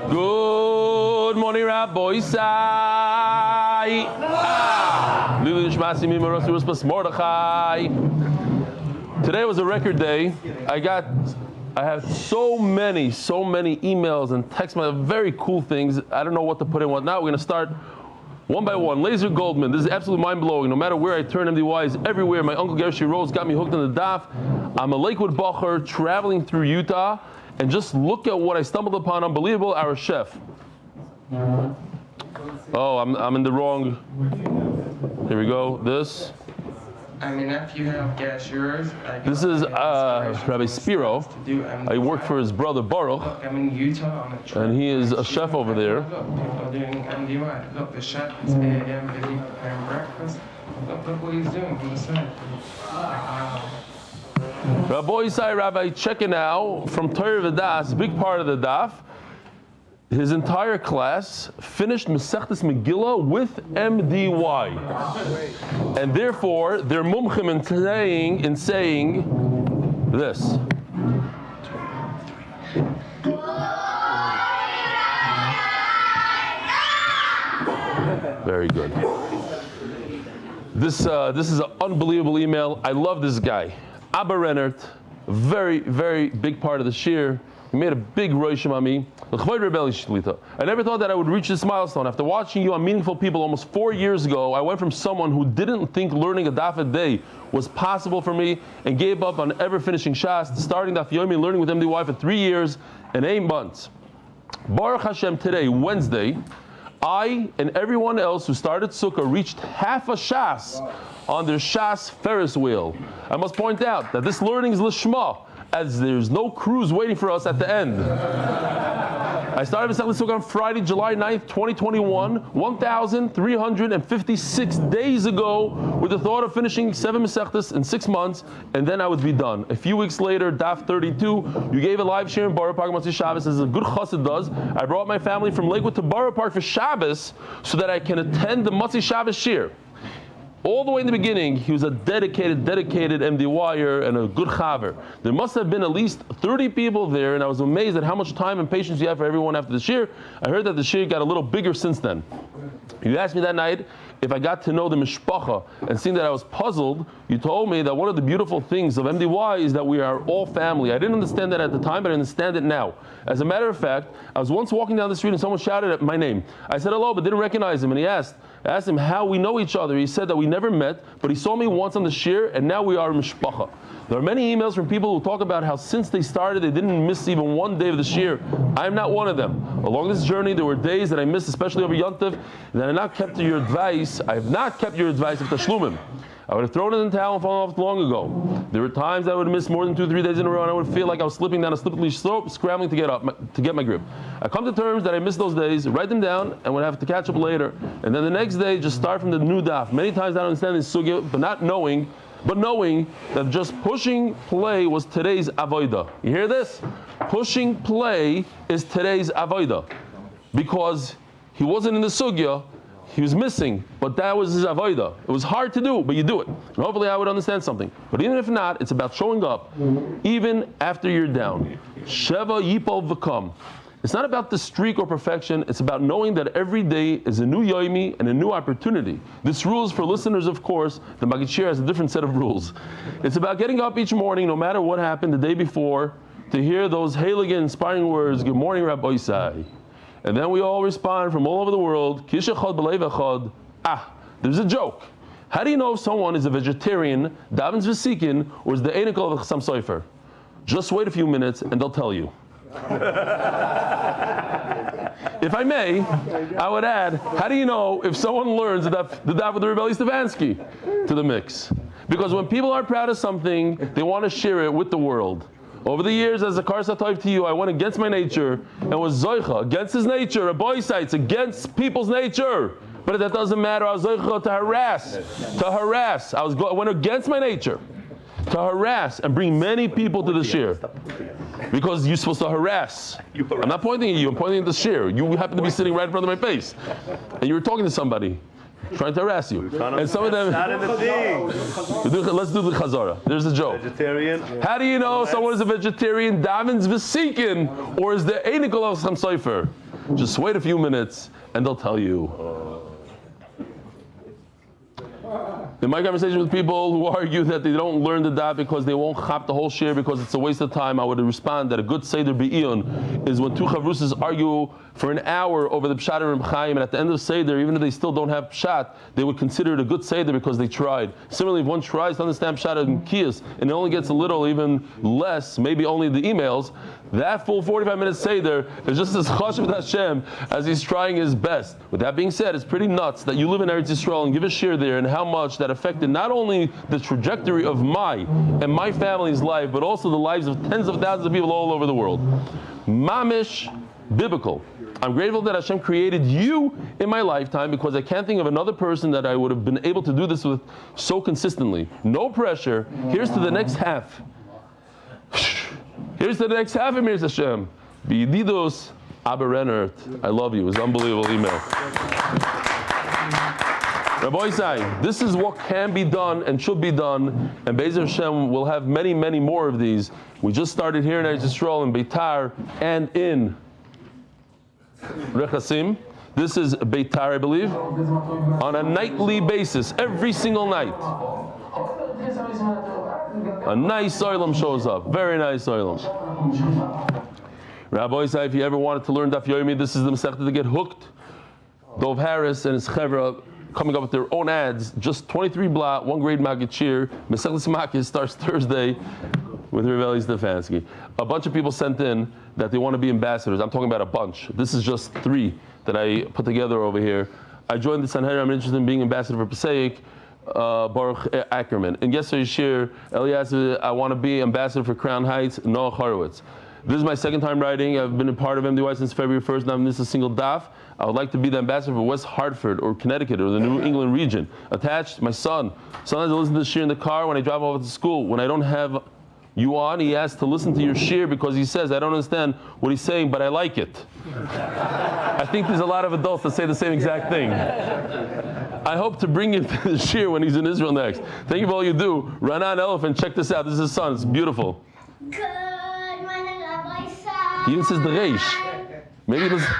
Good morning, Rabbi Isai. Today was a record day. I have so many emails and text messages, very cool things. I don't know what to put in what not. We're going to start one by one. Laser Goldman, this is absolutely mind-blowing. No matter where I turn, MDY is everywhere. My uncle Gershi Rose got me hooked on the daf. I'm a Lakewood Bacher traveling through Utah, and just look at what I stumbled upon. Unbelievable, our chef. Oh, I'm in the wrong. Here we go. This. I mean, if you have cashiers, this is Rabbi Spiro. I work for his brother Baruch. Look, I'm in Utah on a trip. And he is a chef over there. Look, people are doing MDY. Look, the chef is 8 a.m. busy preparing breakfast. Look what he's doing on the side. Rabbi Isai, Rabbi, check it now from Torah V'das, big part of the daf. His entire class finished Masechtas Megillah with MDY, and therefore they're mumchim in saying this. Very good. This is an unbelievable email. I love this guy. Abba Rennert, very, very big part of the shir. He made a big roishim on me. I never thought that I would reach this milestone. After watching you on Meaningful People almost 4 years ago, I went from someone who didn't think learning a daf a day was possible for me and gave up on ever finishing Shas, to starting Daf Yomi, learning with MDY for 3 years and 8 months. Baruch Hashem, today, Wednesday, I and everyone else who started Sukkah reached half a Shas on their Shas Ferris wheel. I must point out that this learning is Lishma, as there's no cruise waiting for us at the end. I started Masechtas Sukkah on Friday, July 9th, 2021, 1,356 days ago, with the thought of finishing 7 Masechtas in 6 months, and then I would be done. A few weeks later, Daf 32, you gave a live share in Borough Park Motzei Shabbos, as a good chassid does. I brought my family from Lakewood to Borough Park for Shabbos so that I can attend the Motzei Shabbos shir. All the way in the beginning, he was a dedicated MDYer and a good chaver. There must have been at least 30 people there, and I was amazed at how much time and patience you have for everyone after the shir. I heard that the shir got a little bigger since then. You asked me that night if I got to know the mishpacha, and seeing that I was puzzled, you told me that one of the beautiful things of MDY is that we are all family. I didn't understand that at the time, but I understand it now. As a matter of fact, I was once walking down the street and someone shouted at my name. I said hello, but didn't recognize him, and I asked him how we know each other. He said that we never met, but he saw me once on the shir, and now we are mishpacha. There are many emails from people who talk about how since they started, they didn't miss even one day of the shir. I'm not one of them. Along this journey, there were days that I missed, especially over Yom Tov, that I have not kept your advice. I have not kept your advice of tashlumim. I would have thrown it in the towel and fallen off long ago. There were times I would have missed more than 2-3 days in a row, and I would feel like I was slipping down a slippery slope, scrambling to get my grip. I come to terms that I missed those days, write them down, and would have to catch up later. And then the next day, just start from the new daf. Many times I don't understand this sugya, but knowing that just pushing play was today's avoida. You hear this? Pushing play is today's avoida. Because he wasn't in the sugya, he was missing, but that was his avoida. It was hard to do, but you do it. And hopefully I would understand something. But even if not, it's about showing up, even after you're down. Sheva yipol v'kam. It's not about the streak or perfection. It's about knowing that every day is a new yomi and a new opportunity. This rule is for listeners, of course. The Margit has a different set of rules. It's about getting up each morning, no matter what happened the day before, to hear those heilige, inspiring words, "Good morning, Rabbi Isai." And then we all respond from all over the world, "Kish echad b'leiv echad." There's a joke. How do you know if someone is a vegetarian, davens v'sikin, or is the einikel of Chassam Sofer? Just wait a few minutes and they'll tell you. If I may, I would add, how do you know if someone learns the daf with the Eli Stefansky to the mix? Because when people are proud of something, they want to share it with the world. Over the years, as a karsatayv to you, I went against my nature and was zoicha, against his nature, a boy sites, against people's nature. But that doesn't matter, I was zoicha to harass. I went against my nature to harass and bring many people to the shir. Because you're supposed to harass. I'm not pointing at you, I'm pointing at the shir. You happen to be sitting right in front of my face. And you were talking to somebody, trying to harass you. And some of them... Not in the thing. Let's do the chazara. There's a joke. Vegetarian. How do you know someone is a vegetarian, davens v'sikin, or is the einikel of Chassam Sofer? Just wait a few minutes and they'll tell you. In my conversation with people who argue that they don't learn the daf because they won't chop the whole shir because it's a waste of time, I would respond that a good seder be'iyun is when two chavrusas argue for an hour over the pshat and Reb Chaim, and at the end of seder, even if they still don't have pshat, they would consider it a good seder because they tried. Similarly, if one tries to understand pshat and kiyas and it only gets a little, even less, maybe only the emails, that full 45-minute seder is just as chashuv to Hashem as he's trying his best. With that being said, it's pretty nuts that you live in Eretz Yisrael and give a shir there, and how much that affected not only the trajectory of my family's life, but also the lives of tens of thousands of people all over the world. Mamish, biblical. I'm grateful that Hashem created you in my lifetime because I can't think of another person that I would have been able to do this with so consistently. No pressure. Here's to the next half. Here's to the next half of Mir Hashem. B'yididos Aberenert. I love you. It was an unbelievable email. Rabbi Isai, this is what can be done and should be done, and Be'ezer Hashem will have many, many more of these. We just started here in Eretz Yisrael, in Beitar, and in Rechasim. This is Beitar, I believe, on a nightly basis, every single night. A nice oilam shows up, very nice oilam. Rabbi Isai, if you ever wanted to learn Daf Yomi, this is the Masechta to get hooked. Dov Harris and his chevra coming up with their own ads, just 23 blot, 1 grade Margit shir. Masechta Makis starts Thursday with Eli Stefansky. A bunch of people sent in that they want to be ambassadors. I'm talking about a bunch. This is just 3 that I put together over here. I joined the Sanhedrin. I'm interested in being ambassador for Passaic. Baruch Ackerman. And yesterday's shir, Eli asked, I want to be ambassador for Crown Heights, Noah Horowitz. This is my second time writing. I've been a part of MDY since February 1st. Now I'm missing a single daf. I would like to be the ambassador for West Hartford or Connecticut or the New England region. Attached, my son. Sometimes I listen to the shir in the car when I drive over to school. When I don't have you on, he asks to listen to your shir because he says, I don't understand what he's saying, but I like it. I think there's a lot of adults that say the same exact thing. I hope to bring him to the shir when he's in Israel next. Thank you for all you do. Run on Elephant, check this out. This is his son. It's beautiful. Good morning, Rabbi Isai. He even says the reish. Maybe he listen.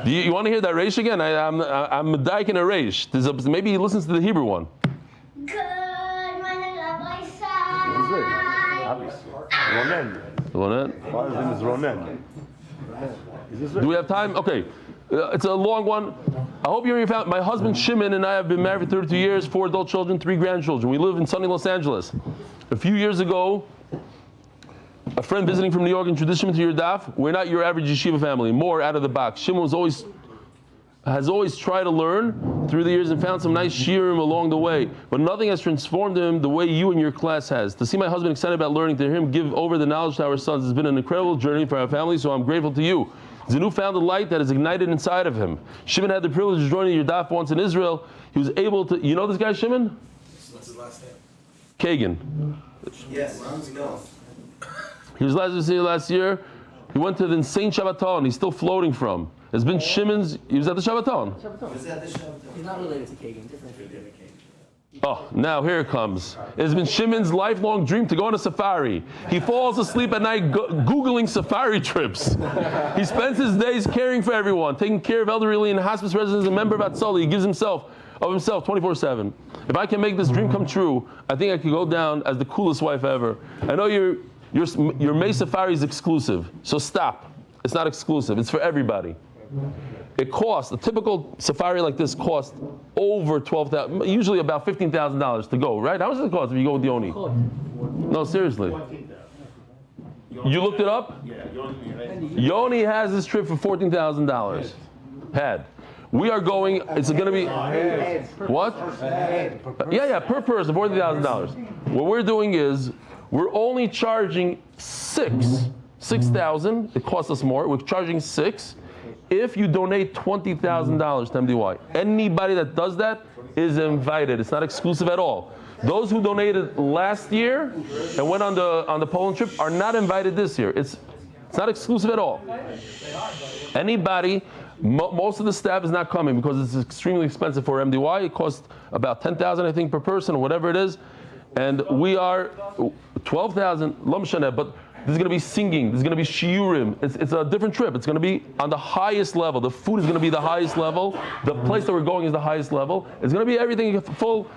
Do you want to hear that reish again? I'm medayik in a reish. Maybe he listens to the Hebrew one. Good morning, Rabbi Isai. Ronen. Ronen? Father's name is Ronen. Do we have time? Okay. It's a long one. I hope you're found. My husband Shimon and I have been married for 32 years, 4 adult children, 3 grandchildren. We live in sunny Los Angeles. A few years ago, a friend visiting from New York introduced him to your daf. We're not your average yeshiva family, more out of the box. Shimon has always tried to learn through the years and found some nice shirim along the way, but nothing has transformed him the way you and your class has. To see my husband excited about learning, to hear him give over the knowledge to our sons has been an incredible journey for our family, so I'm grateful to you. It's a newfound light that is ignited inside of him. Shimon had the privilege of joining your daf once in Israel. He was able to, you know this guy Shimon? What's his last name? Kagan. Yes, we know. He was last year. He went to the insane Shabbaton. He's still floating from. It's been Shimon's. He was at the Shabbaton. He's not related to Kagan. Different Kagan. Oh, now here it comes. It's been Shimon's lifelong dream to go on a safari. He falls asleep at night Googling safari trips. He spends his days caring for everyone, taking care of elderly and hospice residents, a member of Atzel. He gives himself 24/7. If I can make this dream come true, I think I could go down as the coolest wife ever. I know your May Safari is exclusive, so stop. It's not exclusive. It's for everybody. It costs, a typical safari like this costs over $12,000, usually about $15,000 to go, right? How much does it cost if you go with Yoni? No, seriously. You looked it up? Yeah, Yoni has this trip for $14,000. Had. We are going, it's going to be, what? Yeah, per person, $14,000. What we're doing is, we're only charging $6,000. It costs us more. We're charging $6,000 if you donate $20,000 to MDY. Anybody that does that is invited. It's not exclusive at all. Those who donated last year and went on the Poland trip are not invited this year. It's not exclusive at all. Anybody, most of the staff is not coming because it's extremely expensive for MDY. It costs about $10,000, I think, per person or whatever it is. And we are $12,000, but There's going to be singing. There's going to be shiurim. It's a different trip. It's going to be on the highest level. The food is going to be the highest level. The place that we're going is the highest level. It's going to be everything full.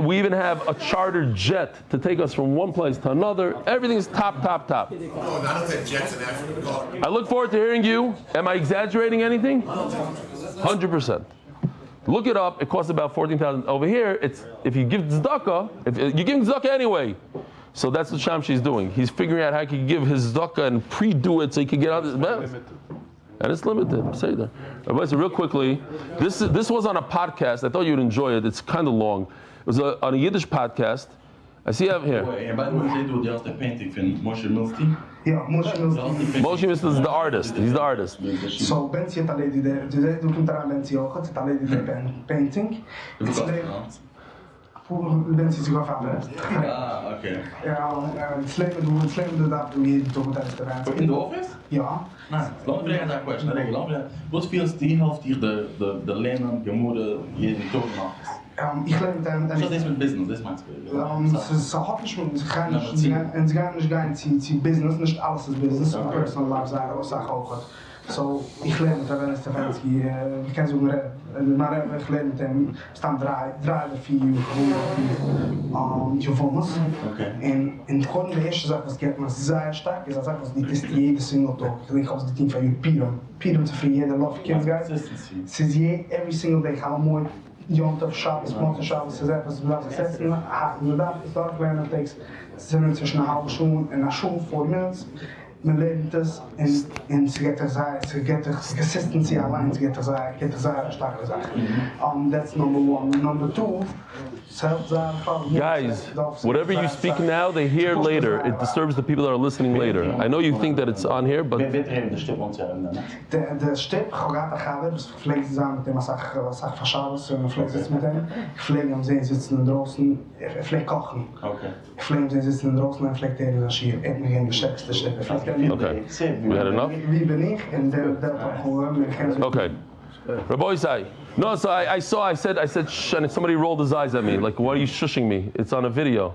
We even have a chartered jet to take us from one place to another. Everything's top. Oh, I don't think jets in Africa. I look forward to hearing you. Am I exaggerating anything? 100%. Look it up. It costs about $14,000. Over here, it's if you give tzedakah, if you're giving tzedakah anyway. So that's what Shamshi is doing. He's figuring out how he can give his tzedakah and pre-do it so he can get out of this. And it's limited. Say that. So real quickly, this was on a podcast. I thought you'd enjoy it. It's kind of long. It was on a Yiddish podcast. I see you have here. En bij de doet de eerste painting van Moshe Milstein. Ja, Moshe Milstein. Moshe Milstein is the artist. He's the artist. So Benzi het alleen die doet hem eraan Benzi ook. Het alleen die painting. Voor Benzi zich afhalen. Ah, oké. Ja, het slijmen doet dat doe je toch met de rest. In de office? Ja. Nou, laten we vragen dat question. Wat speelt die helft hier de lijnen, gemoeden, hier in de office? Ich lebe dann. Das ist mit Business, das meinst du? Es hat nicht und sie gehen nicht zu Business, nicht alles ist Business, personal life Sache auch. So, ich lebe mit Eli Stefansky, ich kann sagen, maar ich lebe mit dem, staan drei oder vier Juvons. En gewoon de eerste zaak was ik, maar zeer sterk is, dat was die test jede single talk. Ik had die team van je Pirum te vrije, love kids guys. Ze is every single day, gaan mooi. Yom Tov Shabbos, Montag Shabbos, is etwas, was gesessen, man darf es dort lernen, takes zwischen einer halben Stunde und einer Stunde, 4 minutes. Man lernt es und sie geht consistency allein, sie geht sehr starke Sache. That's number one. Number two, guys, whatever you speak now, they hear later. It disturbs the people that are listening later. I know you think that it's on here, but... De stip gaat gaan, dus ik vlieg samen met hem, als ik van Shabbos, en ik vlieg met hem. Ik vlieg hem zijn zitten in Drossen, ik vlieg kochen. Ik vlieg hem zijn zitten in Drossen en ik vlieg tegen als hier. Ik begin de sterkste stip. Okay, we had enough? Wie ben ik? En dat gewoon. Okay. Rabbi Isai. No, so I said, shh, and somebody rolled his eyes at me, like, why are you shushing me? It's on a video.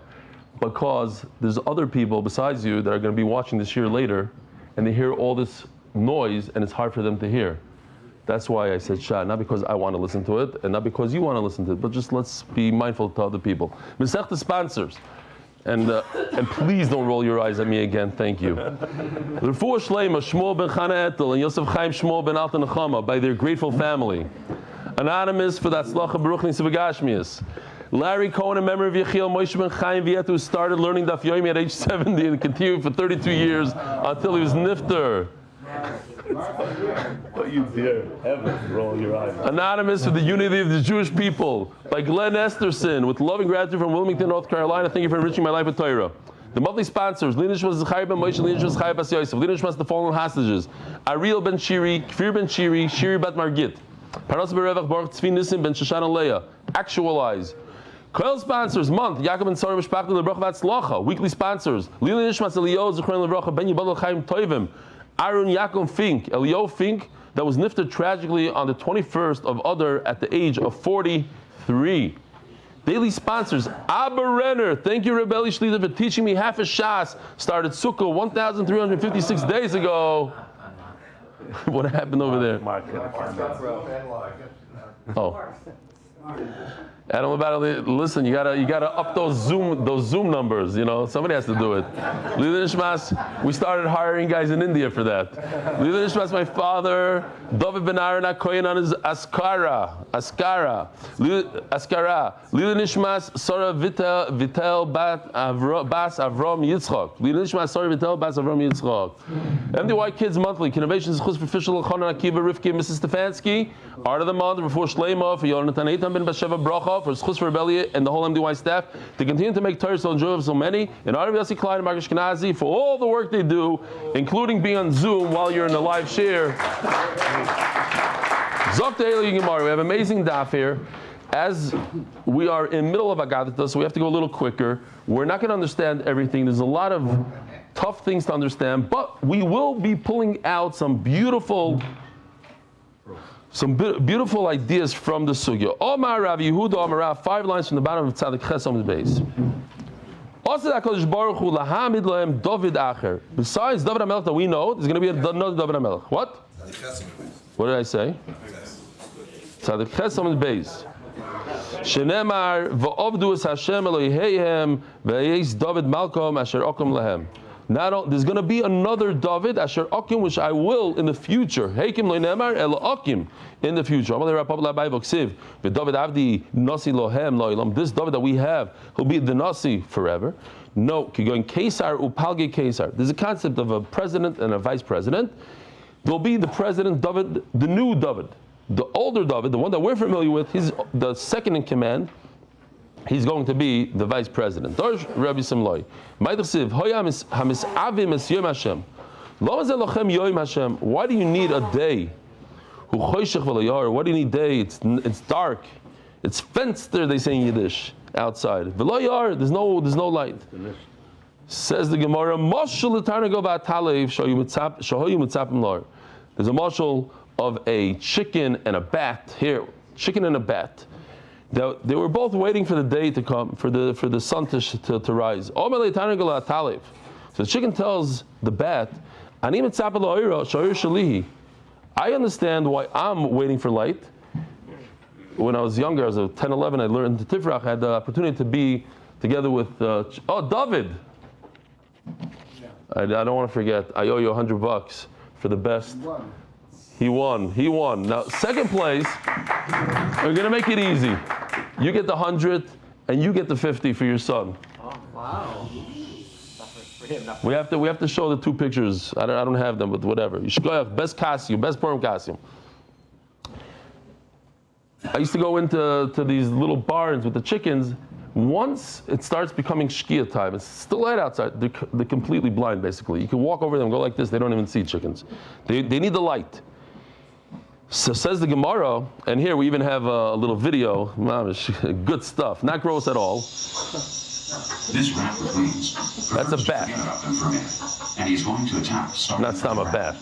Because there's other people besides you that are going to be watching this year later, and they hear all this noise, and it's hard for them to hear. That's why I said shah, not because I want to listen to it, and not because you want to listen to it, but just let's be mindful to other people. Masech the sponsors. And please don't roll your eyes at me again, thank you. Lirfo Shleima, Shmuel Ben Chana Ettel, and Yosef Chaim Shmuel Ben Alte Nechama, by their grateful family. Anonymous for the Hatzlacha, Berukhniyos, ובגשמיות. Larry Cohn, a member of Yechiel Moshe Ben Chaim, who started learning Daf Yomi at age 70 and continued for 32 years until he was nifter. Don't you dare ever roll your eyes. Anonymous for the unity of the Jewish people, by Glenn Esterson, with loving gratitude from Wilmington, North Carolina. Thank you for enriching my life with Torah. The monthly sponsors: Zechraya Ben Moshe, Zechraya Yosef, the fallen hostages, Ariel Ben Shiri, Kfir Ben Shiri, Shiri Bat Margit, Parnassah Berevach Baruch Tzvi Nisim Ben Shoshana Leah. Actualize. Koil sponsors month: Yaakov Ben Sarah Mishpachta LeBracha Hatzlacha. Weekly sponsors: Lili Nishmas Elio Zechron LeBracha Ben Yibal Chaim Toivim. Aaron Yaakov Fink, Elio Fink, that was nifted tragically on the 21st of Adar at the age of 43. Daily sponsors: Abba Renner. Thank you, Rebelli Shlita, for teaching me half a shas. Started Sukkah 1,356 days ago. What happened over there? Oh. Adam, about it. Listen, you gotta up those Zoom numbers. You know, somebody has to do it. Lila Nishmas, we started hiring guys in India for that. Lila Nishmas, my father, David Ben Aaron Cohn on his Askara. Lila Nishmas, Sarah Vitel Bas Avram Yitzchak. Lila Nishmas, Sarah Vitel Bas Avram Yitzchak. MDY Kids Monthly, Innovations Chus for Official Chana Akiva Rivki, Mrs. Stefansky. Art of the Month, before Shleima, for Yonatan Eitan Ben Basheva Bracha, for Schus for Rebellia and the whole MDY staff, to continue to make Torah so enjoyable so many, and Art of Yossi Klein and Margit Ashkenazi for all the work they do, including being on Zoom while you're in the live share. Zok Eli Gemara, we have amazing daf here. As we are in middle of Agadah, so we have to go a little quicker. We're not going to understand everything. There's a lot of tough things to understand, but we will be pulling out some beautiful ideas from the sugya. Omar Rav Yehuda Omar Rav, 5 lines from the bottom of Tzadik Ches Amud Beis. Also, HaKadosh Baruch Hu lahamid lahem David acher. Besides David HaMelech that we know, there's going to be another David HaMelech. What? What did I say? Tzadik Ches Amud Beis. Shenemar v'ovdu es Hashem Eloheihem v'yes David Malkom asher okum lahem. There's going to be another David asher okim, which I will in the future. Heikim lo'nemar el okim in the future. This David that we have, he'll be the Nasi forever. No, going Kesar upalge Kesar. There's a concept of a president and a vice president. There'll be the president David, the new David. The older David, the one that we're familiar with, he's the second in command. He's going to be the vice president. Why do you need a day? Why do you need day? It's dark. It's fenced there, they say in Yiddish, outside. There's no light. Says the Gemara, there's a mashal of a chicken and a bat. Here, chicken and a bat. They were both waiting for the day to come, for the sun to rise. So the chicken tells the bat, I understand why I'm waiting for light. When I was younger, I was 10, 11, I learned the Tifrach. I had the opportunity to be together with, David. I don't want to forget, I owe you $100 for the best. He won. Now, second place, we're going to make it easy. You get the 100 and you get the 50 for your son. Oh, wow. We have to show the two pictures. I don't have them, but whatever. You should go have best costume, best Purim costume. I used to go into these little barns with the chickens. Once it starts becoming shkia time, it's still light outside. They're completely blind, basically. You can walk over them, go like this. They don't even see chickens. They need the light. So says the Gemara, and here we even have a little video. Good stuff, not gross at all. This rat with wings. That's a bat. And he's going to attack. That's not a bat.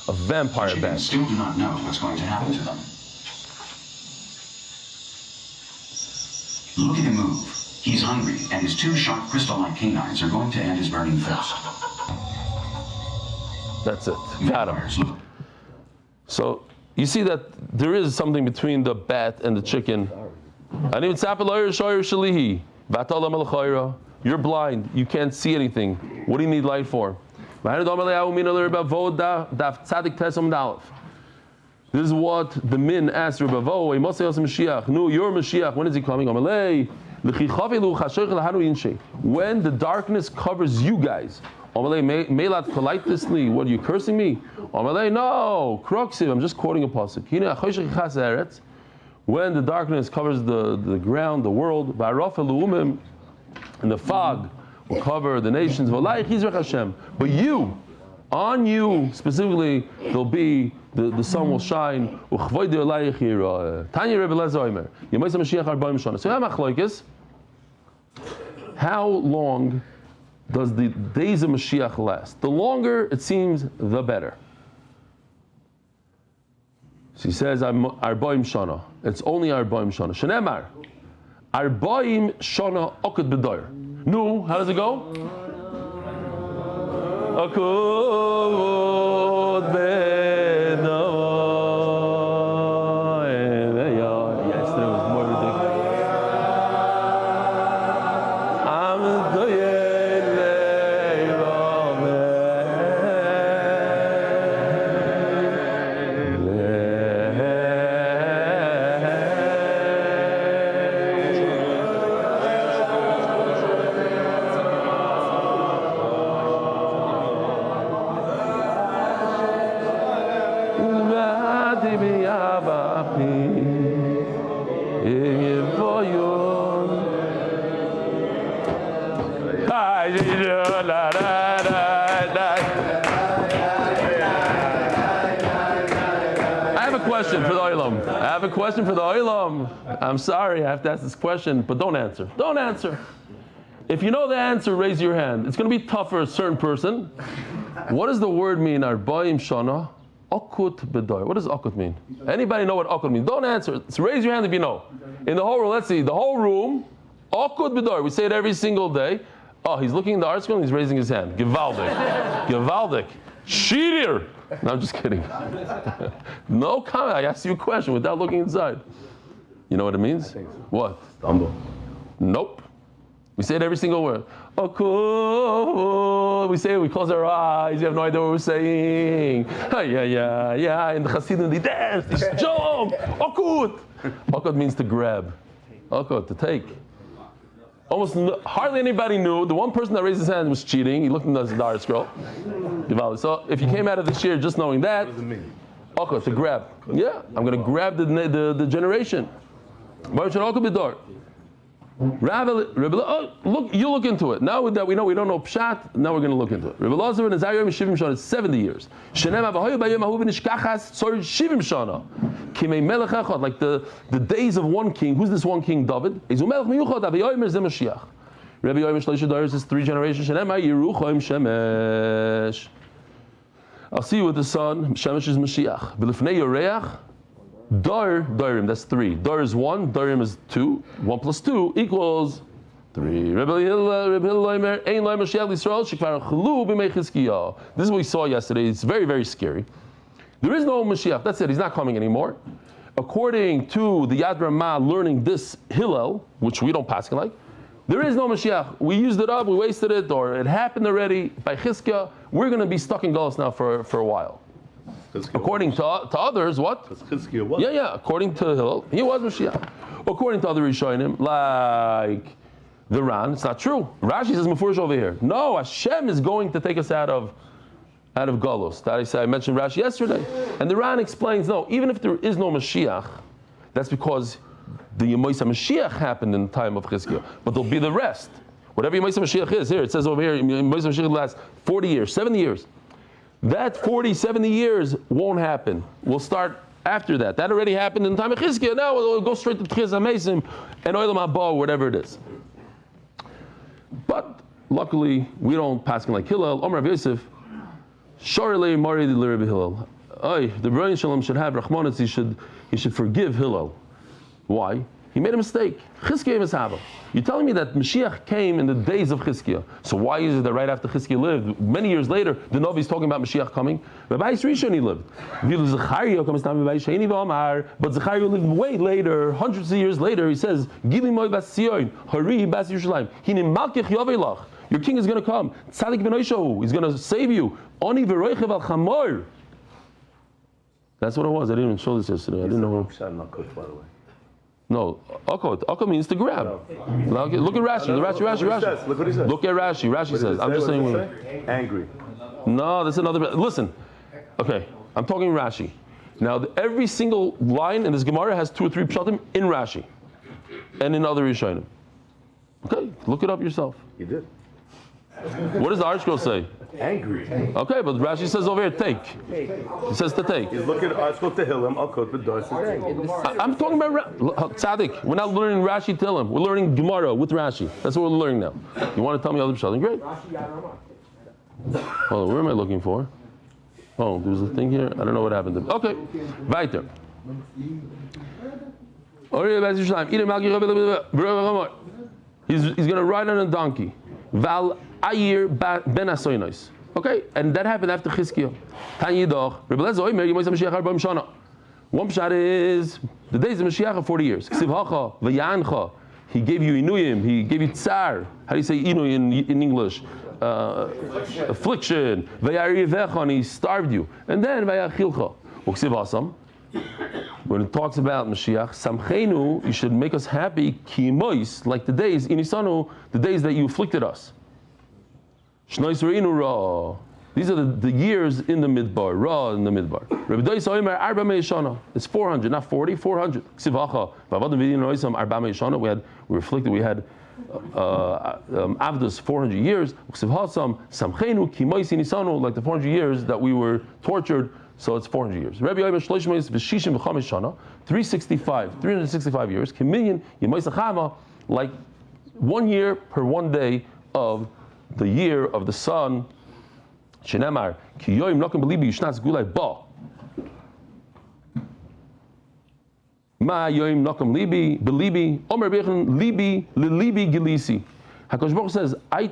A vampire bat. Still do not know what's going to happen to them. Look at him move. He's hungry, and his two sharp crystal-like canines are going to end his burning thirst. That's it. Got him. So you see that there is something between the bat and the chicken. You're blind. You can't see anything. What do you need light for? This is what the min asked Rebbe Vo. You're Mashiach. When is he coming? When the darkness covers you guys. What are you cursing me? No, Kroksiv, I'm just quoting a pasuk. When the darkness covers the ground, the world, and the fog will cover the nations. But you, on you specifically, there'll be the sun will shine. How long does the days of Mashiach last? The longer it seems, the better. She says, Arbaim Shana. It's only Arbaim Shana. Shenemar. Arbaim Shana Okud B'doir. No, how does it go? Okud B'doir. Yesterday was more ridiculous. I have a question for the Olam. I'm sorry, I have to ask this question, but don't answer. Don't answer. If you know the answer, raise your hand. It's going to be tough for a certain person. What does the word mean? Arbaim Shana Okut B'doir. What does Okut mean? Anybody know what Okut means? Don't answer. So raise your hand if you know. In the whole room, let's see, the whole room, Okut B'doir. We say it every single day. Oh, he's looking in the art scroll and he's raising his hand. Gewaldig. Gewaldig. Shiri! No, I'm just kidding. No comment. I asked you a question without looking inside. You know what it means? What? Stumble. Nope. We say it every single word. Oh, cool. We say it, we close our eyes. You have no idea what we're saying. Yeah. In the Hasidim, they dance, they jump. Okut. Okut means to grab. Okut, to take. Almost hardly anybody knew. The one person that raised his hand was cheating. He looked in the art scroll. So if you came out of the shir just knowing that, okut, to grab. Yeah, I'm going to grab the generation. Look, you look into it. Now that we know we don't know pshat, now we're going to look into it. Rebbe Lazar and Azariah Shivim Shana is 70 years. Like the days of one king. Who's this one king? David. Rebbe Yomer Shleisha Daris is 3 generations. I'll see you with the son. Shemesh is Mashiach. B'lifnei Yoreach. Darim, that's 3. Dar is 1, Darim is 2. 1 plus 2 equals 3. This is what we saw yesterday. It's very, very scary. There is no Mashiach. That's it. He's not coming anymore. According to the Yad Ramah learning this Hillel, which we don't pass like, there is no Mashiach. We used it up, we wasted it, or it happened already. By Chizkiah, we're going to be stuck in Galus now for a while. According to others, what? Yeah. According to Hillel, he was Mashiach. According to other Rishonim, like the Ran, it's not true. Rashi says Mefurish over here. No, Hashem is going to take us out of Galus. That I mentioned Rashi yesterday, and the Ran explains no. Even if there is no Mashiach, that's because the Yemoisa Mashiach happened in the time of Chizkiah, but there'll be the rest. Whatever Yemoisa Mashiach is, here it says over here, Yemoisa Mashiach lasts 40 years, 70 years. That 40, 70 years won't happen. We'll start after that. That already happened in the time of Chizkiah. Now we'll go straight to Tchias HaMesim and Olam Haba, whatever it is. But luckily, we don't pass like Hillel. Omer Rav Yosef, Shorelei Mari de Rabbi Hillel. The Rebbeinu Shalom should have Rachmanis. He should forgive Hillel. Why? He made a mistake. Chizkiah is Haba. You're telling me that Mashiach came in the days of Chizkiah. So why is it that right after Chizkiah lived, many years later, the Novi is talking about Mashiach coming? Rabbi Rishon he lived. But Zechariah lived way later, hundreds of years later. He says, Gili Moy Bas Sion, Hari Bas Yerushalayim. Hine Malkech Yovelach. Your king is going to come. Tzadik ben Oishahu. He's going to save you. Oni v'roichev al chamor. That's what it was. I didn't even show this yesterday. I didn't know. By the way. No, Akot means to grab. No. Look at Rashi. Rashi. Look what he says. Look at Rashi. Rashi says. I'm just saying. Angry. No, that's another. Listen. Okay, I'm talking Rashi. Now, every single line in this Gemara has 2 or 3 pshatim in Rashi, and in other Rishonim. Okay, look it up yourself. You did. What does the ArtScroll say? Angry. Okay, but Rashi says over here, take. He says to take. He's looking at ArtScroll to Hillim, Akot, but Darcy. I'm talking about Tzaddik. We're not learning Rashi Tillim. We're learning Gemara with Rashi. That's what we're learning now. You want to tell me other pshatim? Great. Hold on, where am I looking for? Oh, there's a thing here. I don't know what happened to me. Okay, weiter. He's going to ride on a donkey. Val Ayir ben Asoynos. Okay, and that happened after Chizkiah. One pshat is the days of Mashiach are 40 years. He gave you inuyim. He gave you tsar. How do you say inu in English? Affliction. And he starved you. And then when it talks about Mashiach, Samchenu, you should make us happy, kimois, like the days, inisanu, the days that you afflicted us. Shnois reinu ra. These are the years in the midbar, ra in the midbar. Rabbi Dois Oimer arba meishana. It's 400, not 40, 400. Ksivacha. Vavadim vidin roisam arba meishana. We were afflicted. We had avdus 400 years. Ksivhasam samchenu kimois inisanu, like the 400 years that we were tortured. So it's 400 years. Rabbi Yomer Shloshim v'shishim v'chamesh shana, 365 years. Kimillion Yemoisa Chama, like 1 year per 1 day of the year of the sun. Shenemar ki yoim nokim belibi yishnatz gulai ba. Ma yoim nokim libi belibi omer bechon libi lilibi gilisi. HaKadosh Baruch Hu says, I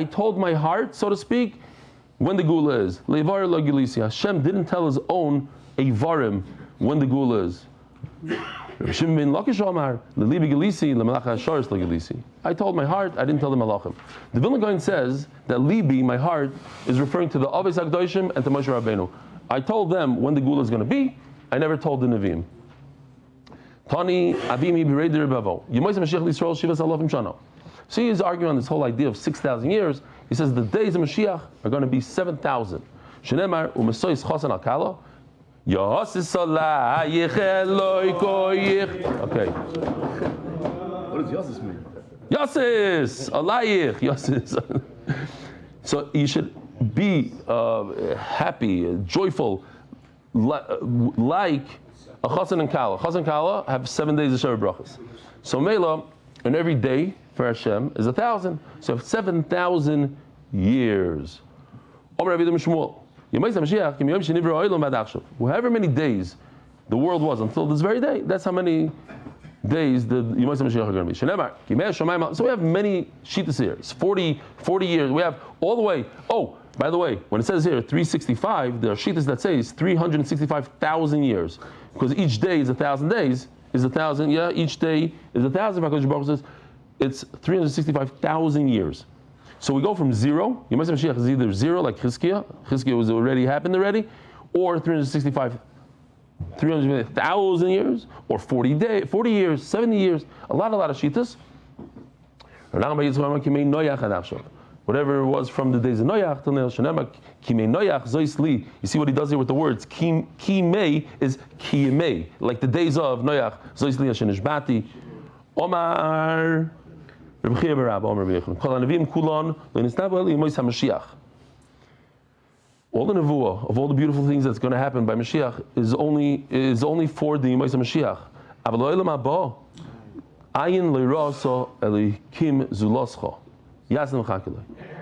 told my heart, so to speak, when the Gula is. Levar lo gilisi. Hashem didn't tell his own Eivarim when the Gula is. I told my heart, I didn't tell the Malachim. The Vilna Gaon says that Libi, my heart, is referring to the Aves HaKadoshim and to Moshe Rabbeinu. I told them when the Gula is going to be, I never told the Nevi'im. Tani Avimi B'Reidir Bavo. Yemois Mashiach Yisrael Shivas Alofim Shana. So he is arguing on this whole idea of 6,000 years. He says the days of Mashiach are going to be 7,000. Shenemar Umesois Chasan Al-Kala. Okay. What does Yosef mean? Yosis, Alayich, Yosis. So you should be happy, joyful, like a Chasan and Kala. Chasan and Kala have 7 days of Sheva Brachas. So Mela, and every day for Hashem is 1,000. So 7,000 years. Omer Rabbi Shmuel. However many days the world was until this very day, that's how many days the Yemais HaMashiach are going to be. So we have many Shittas here. It's 40 years. We have all the way. Oh, by the way, when it says here 365, there are Shittas that say it's 365,000 years. Because each day is 1,000 days, is 1,000, yeah, each day is 1,000. HaKadosh Baruch Hu says it's 365,000 years. So we go from 0, Yemais HaMashiach is either 0 like Chizkiah was happened already, or 300,000 years, or 40 years, 70 years, a lot of Shittas. Whatever it was from the days of Noach till now, you see what he does here with the words, Ki mei is Ki mei, like the days of Noach, Zoisli Hashanishbati, Omar, all the nevuah of all the beautiful things that's going to happen by Mashiach is only for the Yemais HaMashiach.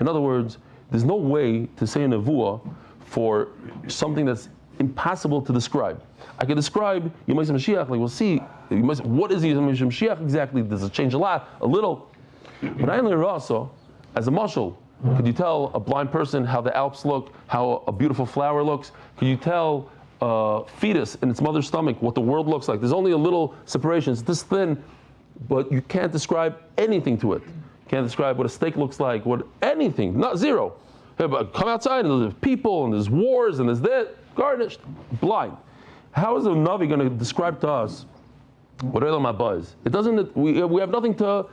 In other words, there's no way to say a nevuah for something that's impossible to describe. I can describe Yemais HaMashiach, like we'll see, what is Yemais HaMashiach exactly? Does it change a little? But I only also, as a mashal, could you tell a blind person how the Alps look, how a beautiful flower looks? Could you tell a fetus in its mother's stomach what the world looks like? There's only a little separation. It's this thin, but you can't describe anything to it. You can't describe what a steak looks like, anything, not zero. Hey, but come outside and there's people and there's wars and there's that, garnished, blind. How is a Navi going to describe to us what Olam Haba is? It doesn't. We have nothing to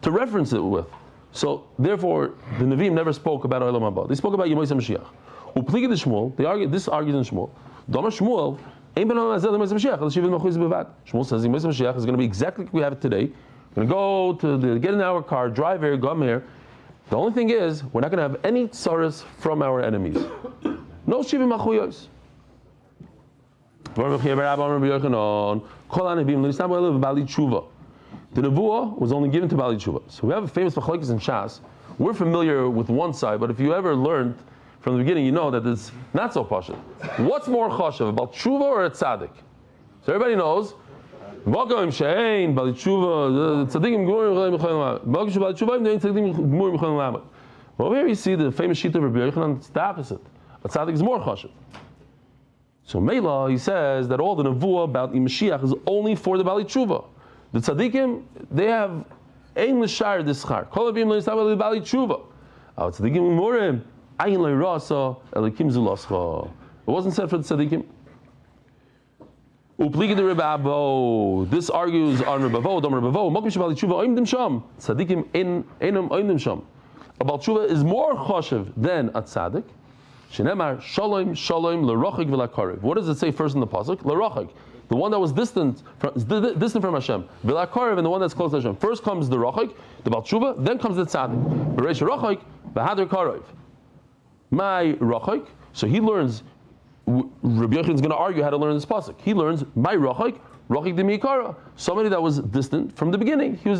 reference it with. So therefore, the Nevi'im never spoke about Olam Haba. They spoke about Yemais HaMashiach. Upligi the Shmuel, this argues in Shmuel. Dama Shmuel, Shmuel says Yemais HaMashiach is going to be exactly like we have it today. We're going to go get in our car, drive here, come here. The only thing is, we're not going to have any tsaras from our enemies. No shivim achuyos. The nevuah was only given to Bali Tshuva. So we have a famous machlokes in Shas. We're familiar with one side, but if you ever learned from the beginning, you know that it's not so pashut. What's more chashav, about Tshuva or a tzaddik? So everybody knows. Welcome, Shein, Bali Tshuva, tzaddikim gmurim b'cholim. Welcome, Bali Tshuva, tzaddikim gmurim b'cholim. Over here you see the famous sheet of Rabbi Yochanan. It's the opposite. A tzaddik is more chashav. So Mela, he says that all the nevuah about Mashiach is only for the Bali Tshuva. The tzaddikim, they have ein l'shar d'schar. Kol avim lo yisabel l'bali tshuva. Our tzaddikim umorim ayin le'rasa elikim zulascha. It wasn't said for the tzaddikim. Upligi de Rebavo. This argues on Rebavo. Dom Rebavo. Mokim shebali tshuva oimdim sham. Tzaddikim einam oimdim sham. A bal tshuva is more chashiv than a tzaddik. Shenemar shalom shalom l'rochik v'la'karev. What does it say first in the pasuk? L'rochik. The one that was distant from Hashem, V'la'karev, and the one that's close to Hashem. First comes the Rachik, the Baal Tshuva, then comes the Tzaddik. B'reish Rachik, B'hader Karev. My Rachik, so he learns, Rabbi Yochanan is going to argue how to learn this pasuk. He learns, my Rachik Demi-Kara. Somebody that was distant from the beginning. He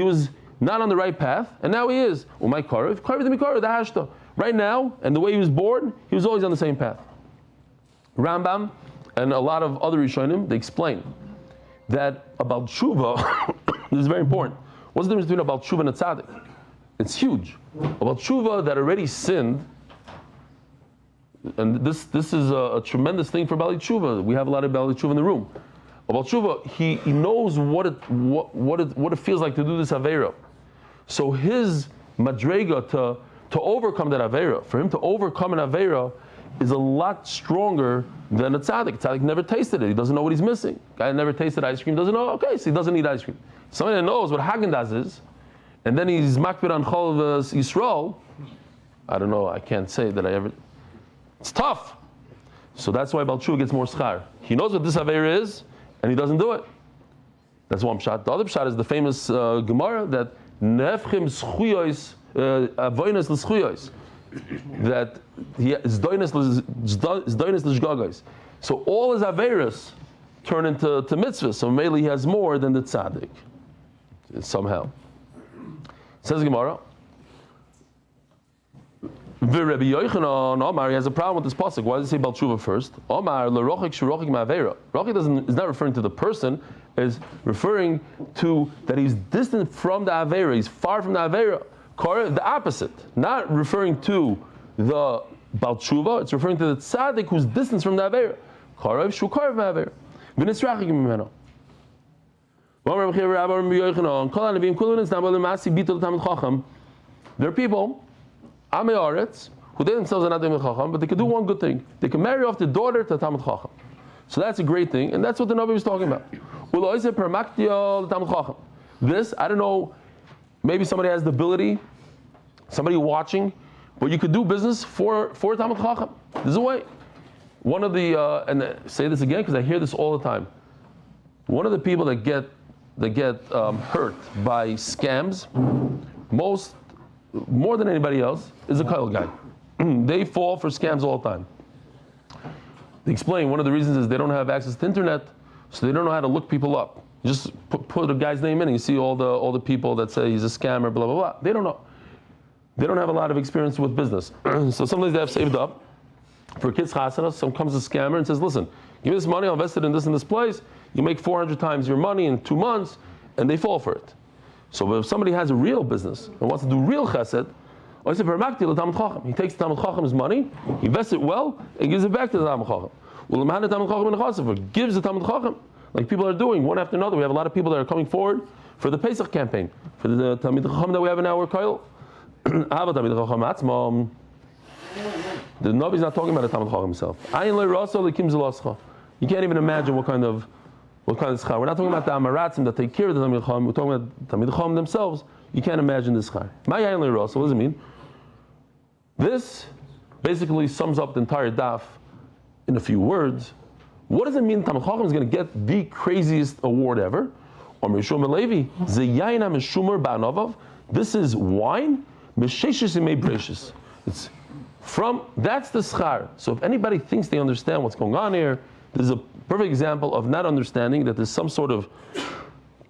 was not on the right path, and now he is. My Karev Demi-Kara, the Hashta. Right now, and the way he was born, he was always on the same path. Rambam, and a lot of other Rishonim, they explain that about tshuva, this is very important. What's the difference between about tshuva and a tzaddik? It's huge. About tshuva that already sinned, and this is a tremendous thing for Bali Tshuva. We have a lot of Bali Tshuva in the room. About tshuva, he knows what it feels like to do this aveira. So his madrega to overcome that aveira, for him to overcome an aveira, is a lot stronger than a tzaddik. Tzaddik never tasted it. He doesn't know what he's missing. Guy that never tasted ice cream doesn't know. Okay, so he doesn't eat ice cream. Somebody that knows what Haagen-Dazs is, and then he's makbid on Chol Yisrael. I don't know. I can't say that I ever. It's tough. So that's why Baal Tshuva gets more schar. He knows what this aveira is, and he doesn't do it. That's one pshat. The other pshat is the famous Gemara that nefchim schuyos avoynes l'schuyos, that he is doines l'shgagos. So all his aveiros turn into mitzvahs. So mainly he has more than the tzaddik somehow. Says Gemara. Rabbi Yochanan Omar, he has a problem with this pasuk. Why does he say Baal Tshuva first? Omar l'rochik shurochik ma'aveira. Rochik is not referring to the person, is referring to that he's distant from the aveira. He's far from the aveira. The opposite, not referring to the Baal Tshuva. It's referring to the tzaddik who's distant from the aveira. Karev shu karev ma'aveira. V'nisrachik mimeno. There are people, Amei Aretz, who they themselves are not Talmid Chacham, but they can do one good thing. They can marry off their daughter to Talmid Chacham. So that's a great thing, and that's what the Navi was talking about. This, I don't know, maybe somebody has the ability, somebody watching, but you could do business for Talmid Chacham. There's a way. One of the, and I say this again because I hear this all the time. One of the people that get hurt by scams, more than anybody else, is a Kyle guy. They fall for scams all the time. They explain one of the reasons is they don't have access to internet, so they don't know how to look people up. You just put a guy's name in and you see all the people that say he's a scammer, blah, blah, blah. They don't know. They don't have a lot of experience with business. So sometimes they have saved up for kids' chasana. Some comes a scammer and says, listen, give me this money, I'll invest it in this place. You make 400 times your money in 2 months, and they fall for it. So if somebody has a real business and wants to do real chesed, he takes the Talmid Chacham's money, he invests it well, and gives it back to the Talmid Chacham. Gives the Talmid Chacham, like people are doing one after another. We have a lot of people that are coming forward for the Pesach campaign, for the Talmid Chacham that we have in our Kyle. The Nabi is not talking about the Talmid Chacham himself. You can't even imagine what kind of schar. We're not talking about the Amaratzim that take care of the Talmid Chacham. We're talking about Talmid Chacham themselves. You can't imagine this schar. What does it mean? This basically sums up the entire daf in a few words. What does it mean Talmid Chacham is going to get the craziest award ever? This is wine. It's from, that's the schar. So if anybody thinks they understand what's going on here, this is a perfect example of not understanding that there's some sort of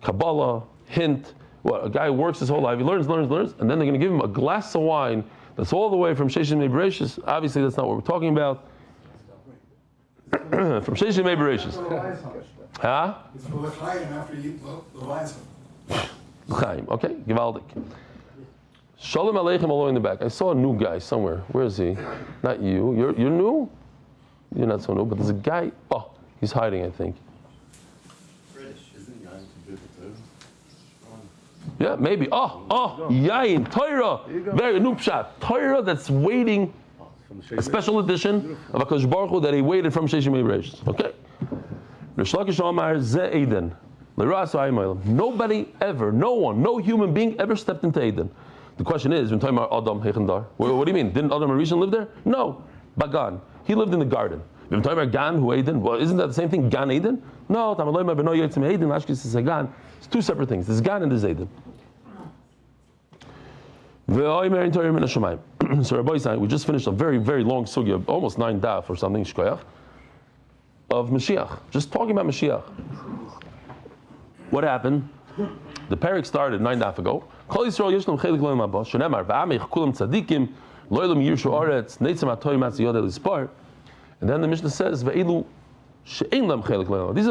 Kabbalah, hint. What, a guy works his whole life, he learns, and then they're going to give him a glass of wine that's all the way from Sheshim Mei Bereshis. Obviously, that's not what we're talking about. From Sheshim Mei Bereshis. Huh? It's for the Chaim after you eat the wines. Chaim, okay, Givaldik. Shalom Aleichem all the way in the back. I saw a new guy somewhere. Where is he? Not you. You're new? You're not so new, but there's a guy. Oh, he's hiding, I think. British, isn't he going to do it too? Yeah, maybe. Yain, Torah. Very new pshat. Torah that's waiting. A special edition of HaKadosh Baruch Hu that he waited from Sheshim Mei Bereshis. Okay. Rish Lakish Omar Ze Eden. Nobody ever, no human being ever stepped into Eden. The question is, what do you mean? Didn't Adam Rishon live there? No. Bagan. He lived in the garden. Well, isn't that the same thing? Gan Eden? No. It's two separate things. There's Gan and there's Eden. So Rabbi Isai, we just finished a very, very long sugya, almost 9 daf or something, of Mashiach. Just talking about Mashiach. What happened? The parak started 9 daf ago. And then the Mishnah says, these are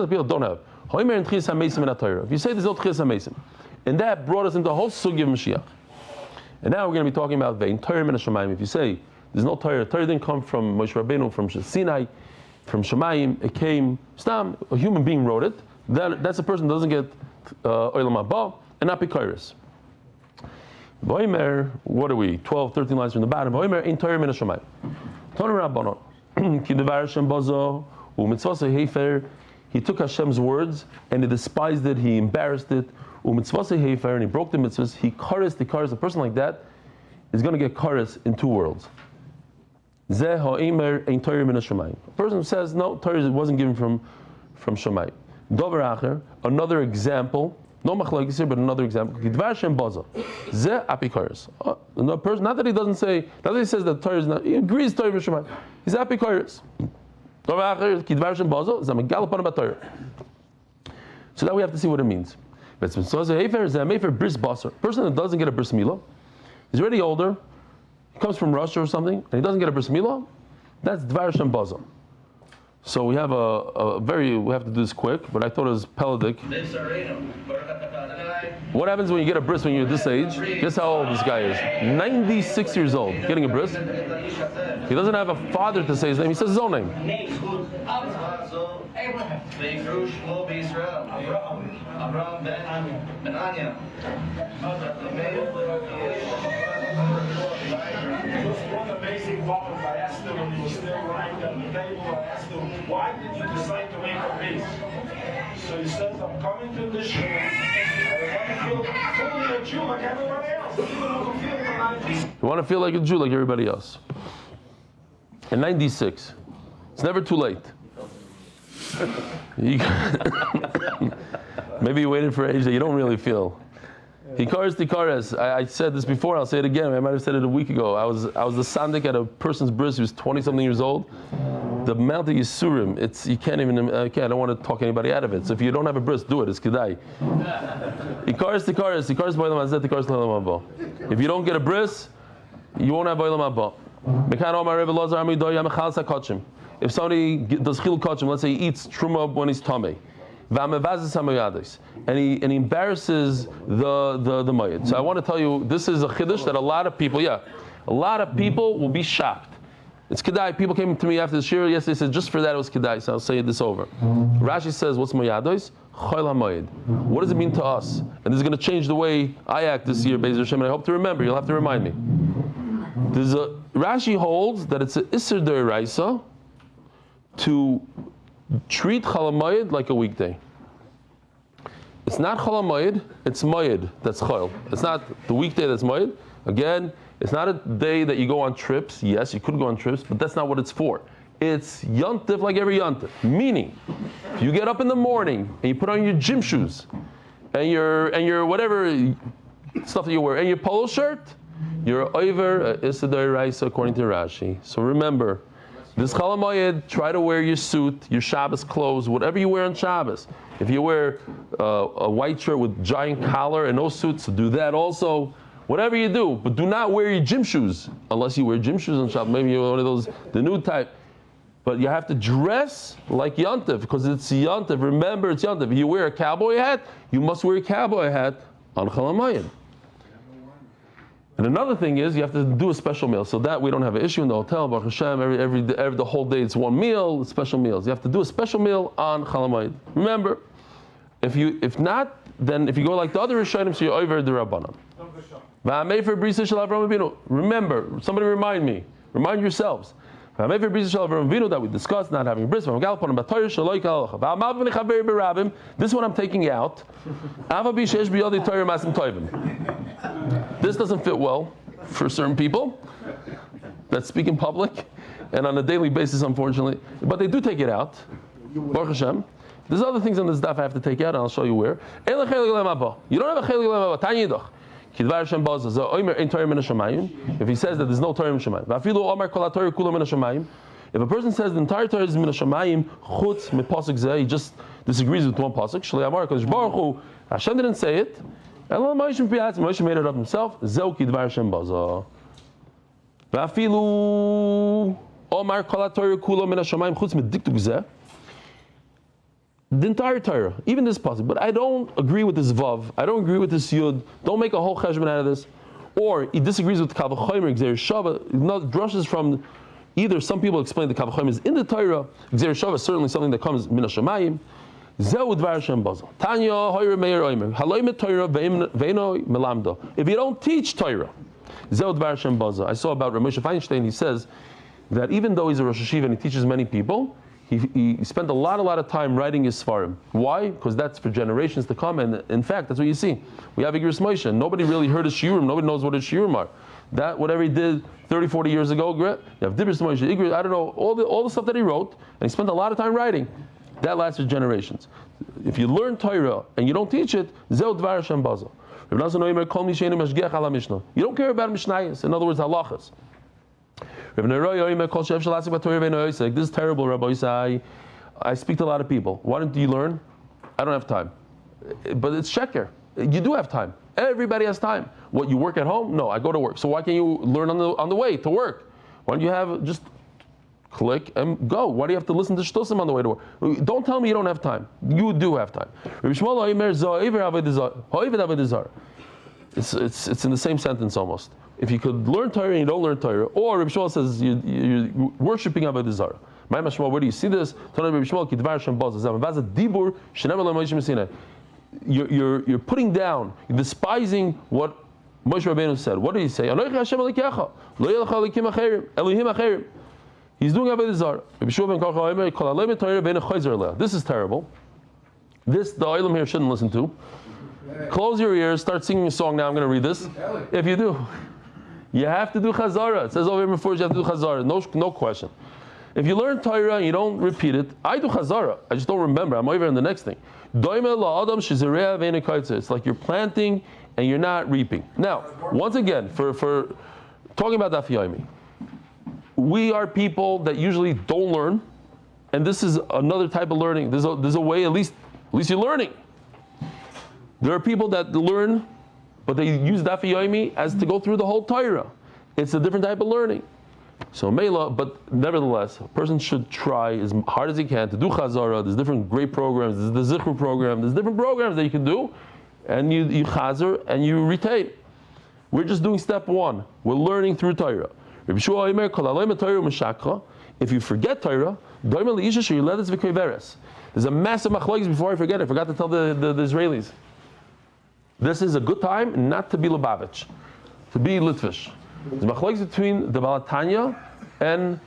the people who don't have. If you say there's no tchias hamesim, and that brought us into the whole sugya of Mashiach. And now we're going to be talking about vein Torah min Hashamayim. If you say there's no Torah, Torah didn't come from Moshe Rabbeinu, from Sinai, from Shemayim. It came Stam. A human being wrote it. That's a person that doesn't get Olam Haba and not Pikaris. Voimer, what are we? 12, 13 lines from the bottom. Voimer ein Torah min Hashamayim. Torah Rabbanon. Ki devar Hashem bazo u'mitzvasei heifer. He took Hashem's words and he despised it. He embarrassed it. U'mitzvasei heifer, and he broke the mitzvahs. He kares. A person like that is going to get kares in two worlds. Zeh ha'omer ein Torah min Hashamayim. A person who says no, Torah wasn't given from Shamayim. Dover acher, another example. No machlokes here, but another example. Kidvar Hashem baza. Zeh apikaris. Another person, not that he doesn't say, not that he says that Torah is not, he agrees Torah is Shemayim. He's apikaris. Dover acher, Kidvar Hashem baza, zeh megal upon about Torah. So now we have to see what it means. A person that doesn't get a bris milah, he's already older, he comes from Russia or something, and he doesn't get a bris milah, that's Dvar Hashem baza. So we have we have to do this quick, but I thought it was Peladic. What happens when you get a bris when you're this age? Guess how old this guy is? 96 years old, getting a bris. He doesn't have a father to say his name, he says his own name. One amazing moment I asked him when he was still lying on the table, I asked him, why did you decide to make a base? So he says, I'm coming to this show, and I want to feel fully a Jew like everybody else. You want to feel like a Jew like everybody else. In 96, it's never too late. Maybe you waited for age that you don't really feel. Hikaris. I said this before, I'll say it again. I might have said it a week ago. I was the sandik at a person's bris who was 20-something years old. The amount of Yisurim, you can't even, I don't want to talk anybody out of it. So if you don't have a bris, do it. It's kedai. Hikaris. If you don't get a bris, you won't have Olam Haba. If somebody does chilul kachim, let's say he eats truma when he's tamei, and he embarrasses the mayid. So I want to tell you, this is a chiddush that a lot of people will be shocked. It's kedai. People came to me after the Shiri yesterday, said just for that it was kedai. So I'll say this over. Rashi says, what's mayados? Chol hamayid. What does it mean to us? And this is going to change the way I act this year, Be'ez Hashem, and I hope to remember. You'll have to remind me. Rashi holds that it's an isser d'oraisa to treat Chol hamayid like a weekday. It's not Chol hamayid, it's mayid that's chol. It's not the weekday that's mayid. Again, it's not a day that you go on trips. Yes, you could go on trips, but that's not what it's for. It's yontif like every yontif. Meaning, if you get up in the morning and you put on your gym shoes and your whatever stuff that you wear and your polo shirt, you're over Issa d'oraisa according to Rashi. So remember, this Chol hamayid, try to wear your suit, your Shabbos clothes, whatever you wear on Shabbos. If you wear a white shirt with giant collar and no suit, so do that also. Whatever you do, but do not wear your gym shoes unless you wear gym shoes on Shabbos. Maybe you're one of those, the new type. But you have to dress like Yontif because it's Yontif. Remember, it's Yontif. If you wear a cowboy hat, you must wear a cowboy hat on Chol hamayid. And another thing is you have to do a special meal. So that we don't have an issue in the hotel. Baruch Hashem, every the whole day it's one meal, special meals. You have to do a special meal on Chol hamayid. Remember, if not, then if you go like the other Rishonim, so you're over the Rabbanan. Remember, somebody remind yourselves. That we discussed not having bris. This one I'm taking out. This doesn't fit well for certain people that speak in public and on a daily basis, unfortunately. But they do take it out. Baruch Hashem. There's other things on this stuff I have to take out, and I'll show you where. You don't have a chelik l'maba. If he says that there's no Torah min Hashamayim, if a person says the entire Torah is min Hashamayim, chutz mipasuk zeh, he just disagrees with one pasuk. Shlei amar Kadosh Baruch Hu, Hashem didn't say it. Moshe made it up himself. Zeu kidvar Hashem baza. Va'afilu omar kol haTorah kulo min Hashamayim chutz mediktuk zeh. The entire Torah, even this pasuk, but I don't agree with this vav. I don't agree with this yud. Don't make a whole cheshbon out of this. Or he disagrees with Kal V'chomer, Gzeir Shava. Drushes from either some people explain the Kal V'chomer is in the Torah, Gzeir Shava is certainly something that comes min hashamayim. Zeu Dvar Hashem Baza. Tanya Hoyer Meir Oimer. Haloim Torah Veino Melamda. If you don't teach Torah, Zeu Dvar Hashem Baza. I saw about Rav Moshe Feinstein. He says that even though he's a Rosh Hashiva and he teaches many people, he spent a lot of time writing his Sfarim. Why? Because that's for generations to come, and in fact, that's what you see. We have Igris Moshe, and nobody really heard his shiurim. Nobody knows what his shiurim are. That, whatever he did 30, 40 years ago, great. You have Dibris Moshe, Igris, I don't know, all the stuff that he wrote, and he spent a lot of time writing. That lasts for generations. If you learn Torah and you don't teach it, Zeu Dvar Hashem Baza. You don't care about Mishnayos, in other words, halachas. This is terrible, Rabbi Yisai. I speak to a lot of people. Why don't you learn? I don't have time. But it's sheker. You do have time. Everybody has time. What, you work at home? No, I go to work. So why can't you learn on the way to work? Why don't you have just click and go? Why do you have to listen to shtusim on the way to work? Don't tell me you don't have time. You do have time. It's in the same sentence almost. If you could learn Torah and you don't learn Torah, or Rabbi Shmuel says you're worshiping Avodah Zarah. My Mashma, where do you see this? You're putting down, you're despising what Moshe Rabbeinu said. What did he say? He's doing Avodah Zarah. This is terrible. This the Olam here shouldn't listen to. Close your ears, start singing a song now. I'm going to read this. If you do, you have to do Chazara. It says over here before you have to do Chazara. No question. If you learn Torah and you don't repeat it, I do Chazara. I just don't remember. I'm over in the next thing. It's like you're planting and you're not reaping. Now, once again, for talking about Daf Yomi, we are people that usually don't learn, and this is another type of learning. There's a way, at least you're learning. There are people that learn, but they use Daf Yomi as to go through the whole Torah. It's a different type of learning. So Mela, but nevertheless, a person should try as hard as he can to do Chazara. There's different great programs. There's the Zikr program. There's different programs that you can do, and you Chazar and you retain. We're just doing step one. We're learning through Torah. If you forget Torah, there's a massive machlokes. Before I forget, I forgot to tell the Israelis. This is a good time not to be Lubavitch, to be Litvish. There's machlokes between the Baal Tanya and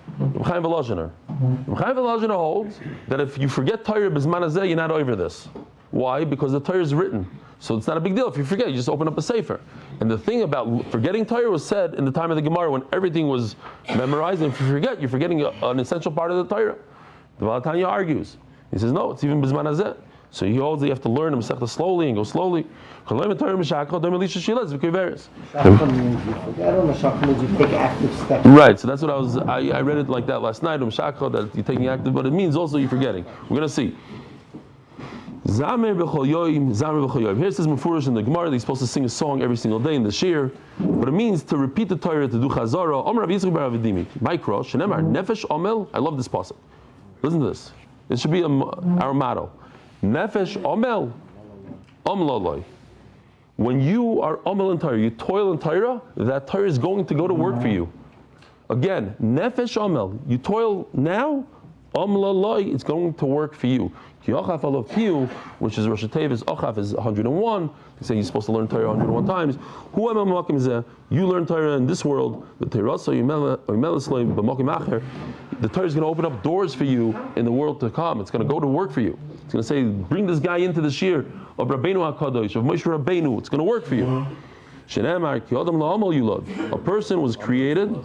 Chaim Volozhiner. Chaim Volozhiner holds that if you forget Torah b'zman hazeh, you're not over this. Why? Because the Torah is written. So it's not a big deal. If you forget, you just open up a sefer. And the thing about forgetting Torah was said in the time of the Gemara when everything was memorized. And if you forget, you're forgetting an essential part of the Torah. The Baal Tanya argues. He says, no, it's even b'zman hazeh. So he holds that you have to learn the Masechta slowly and go slowly. Right, so that's what I read it like that last night, that you're taking active, but it means also you're forgetting. We're going to see. Here it says Mefurish in the Gemara that he's supposed to sing a song every single day in the Shir, but it means to repeat the Torah, to do Chazara. I love this passage. Listen to this. It should be our motto. Nefesh Omel Omlaloi. When you are Omel in Torah, you toil in Torah, that Torah is going to go to work for you. Again, Nefesh Omel, you toil now, Omlaloi, it's going to work for you. Ki Ochaf Alav Piyu, which is Rosh Tevis, Ochaf is 101. They say you're supposed to learn Torah 101 times. Hu Emel Makim Zeh, you learn Torah in this world, the Torah so Yimel Islam B'Makim Acher. The Torah is going to open up doors for you in the world to come. It's going to go to work for you. It's going to say, bring this guy into the shir of Rabbeinu HaKadosh, of Moshe Rabbeinu. It's going to work for you. A person was created.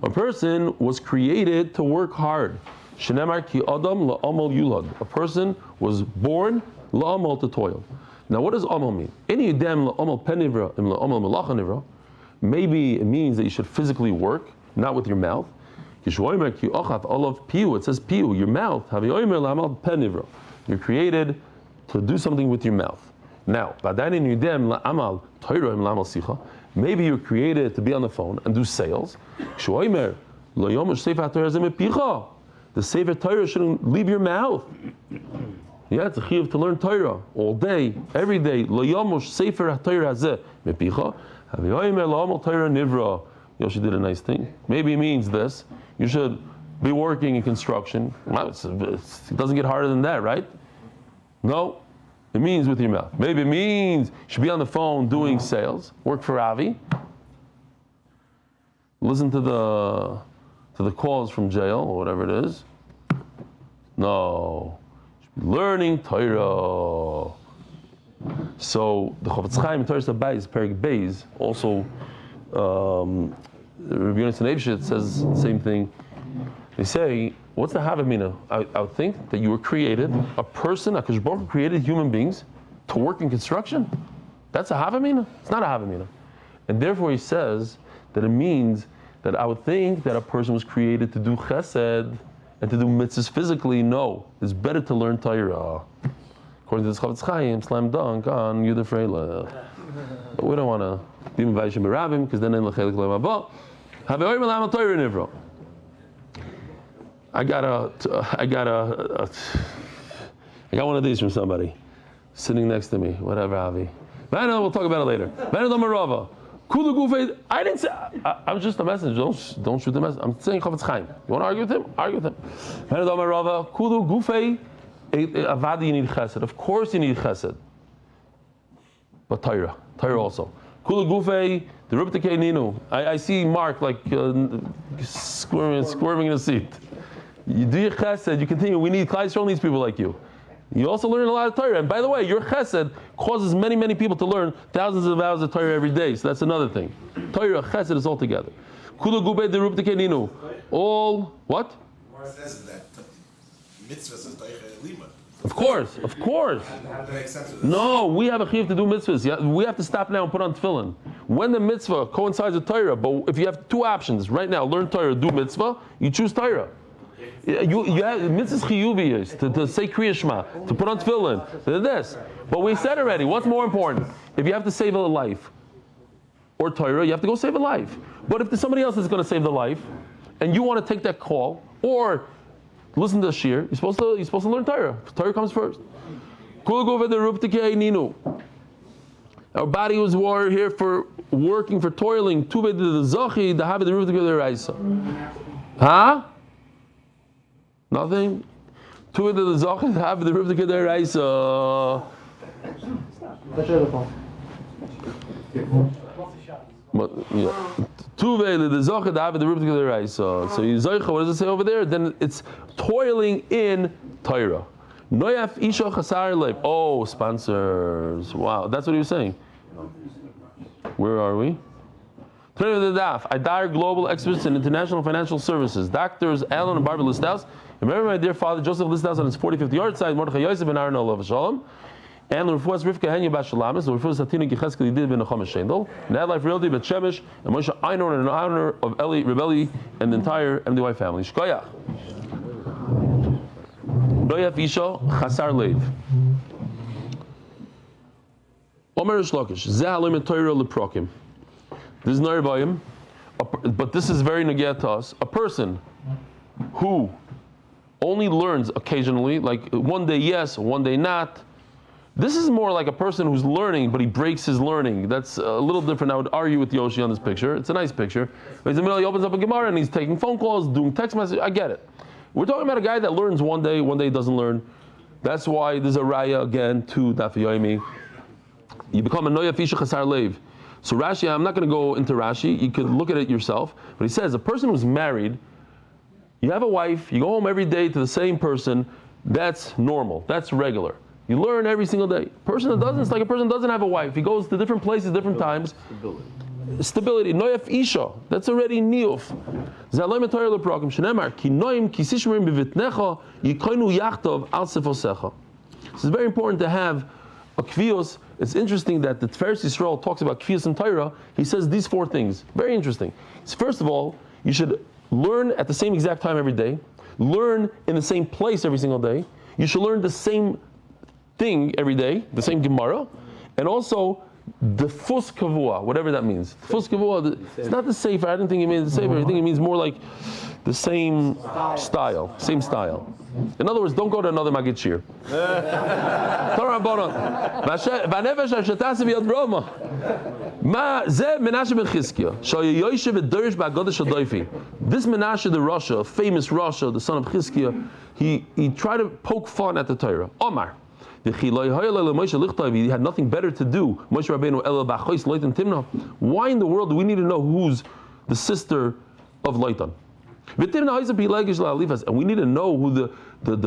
A person was created to work hard. A person was born to toil. Now what does amal mean? Maybe it means that you should physically work, not with your mouth. It says piu, your mouth. You're created to do something with your mouth. Now, maybe you're created to be on the phone and do sales. The Sefer Torah shouldn't leave your mouth. Yeah, it's a chiyuv to learn Torah all day, every day. Lo yamush sefer ha-Torah hazeh mepicha, haviyomer la'amal Torah nivra. Yoshi did a nice thing. Maybe it means this. You should be working in construction. Well, it doesn't get harder than that, right? No, it means with your mouth. Maybe it means you should be on the phone doing sales, work for Avi, listen to the calls from jail or whatever it is. No. Learning Torah. So the Chofetz Chaim in Torah Beis, Perik Beis, also Rabbi Yonatan says the same thing. They say, what's the Havamina? I would think that you were created, a person, HaKadosh Baruch Hu created human beings to work in construction. That's a Havamina? It's not a Havamina. And therefore he says that it means that I would think that a person was created to do chesed and to do mitzvahs physically. No, it's better to learn Torah. According to the Chofetz Chaim, slam dunk on Yudah Freila. But we don't want to be Mevayishim Berabim because then in L'chelik L'mabah. Have'orim L'am Torah Nivro. I got one of these from somebody sitting next to me. Whatever, Avi. We'll talk about it later. I didn't say. I'm just a messenger. Don't shoot the message. I'm saying Chofetz Chaim. You want to argue with him? Argue with him. You need chesed. Of course you need chesed. But Torah also. I see Mark like squirming in a seat. You do your chesed, you continue. We need Klal Yisrael needs people like you. You also learn a lot of Torah. And by the way, your chesed causes many, many people to learn thousands of hours of Torah every day. So that's another thing. Torah, chesed is all together. All, what? Of course. No, we have a chiyuv to do mitzvahs. We have to stop now and put on tefillin. When the mitzvah coincides with Torah, but if you have two options right now, learn Torah, do mitzvah, you choose Torah. You have mitzvahs chiyuviyos to say Kriya Shema, to put on tefillin, to this. But we said already, what's more important? If you have to save a life or Torah, you have to go save a life. But if there's somebody else that's going to save the life, and you want to take that call, or listen to the shir, you're supposed to learn Torah. Torah comes first. Our body was here for working, for toiling. Huh? Nothing? Two of the Zachis have the roof to get their ice. But yeah. Two of the Zachis have the roof to get their ice. So you Zaycha, what does it say over there? Then it's toiling in Torah. Noyaf Isha Chasar Leib. Oh, sponsors. Wow, that's what he was saying. Where are we? Turn to the Daf. Idar Global Experts in International Financial Services. Doctors Alan and Barbara Listhouse. Remember my dear father Joseph Listhouse on his 45th yard side. Mordechai Yosef Ben Ariel of Shalom. And lirfo Rivka Henya Bas Shalamis. Lirfo Satinu Gicheskel Yidid Ben Nechama Shendel. Nad Life Realty Bet Shemesh and Moshe Einhorn in honor of Eli Rebelli and the entire MDY family. Shkoyach. Noyaf Isha Chasar Leiv. Omer Shlokish. Zeh Halim Torah Leprokim. This is Naribayim, but this is very neged to us. A person who only learns occasionally, like one day yes, one day not. This is more like a person who's learning, but he breaks his learning. That's a little different. I would argue with Yoshi on this picture. It's a nice picture. But he's in the middle, he opens up a Gemara and he's taking phone calls, doing text messages. I get it. We're talking about a guy that learns one day he doesn't learn. That's why there's a raya again to Daf Yomi. You become a noya fisha chasar leiv. So Rashi, I'm not going to go into Rashi. You could look at it yourself. But he says a person who's married, you have a wife, you go home every day to the same person. That's normal. That's regular. You learn every single day. Person that doesn't, it's like a person that doesn't have a wife. He goes to different places, different times. Stability. Noyaf isha. That's already niyuf. Zalem Torah leprokim shenemar ki noim ki sishmerim bevitnecha yikoinu yachtov al sefosecha. This is very important to have a kvios. It's interesting that the Tiferes Yisrael talks about kvios and Torah. He says these four things. Very interesting. So first of all, you should learn at the same exact time every day. Learn in the same place every single day. You should learn the same thing every day, the same Gemara. And also, the fus kavua, whatever that means. Fus kavua, it's not the sefer. I didn't think it means the sefer. I think it means more like the same style. Same style. In other words, don't go to another Margit shir. Torah Baron. V'anefesh ha'shetasi v'yad Roma. Ma zeh Menashe ben Chizkiah. Shaya Yosef v'dorish ba'agodah shel Doifi. This Menashe the Rasha, famous Rasha, the son of Chizkiah, he tried to poke fun at the Torah. Omar. He had nothing better to do. Why in the world do we need to know who's the sister of Leitan? And we need to know who the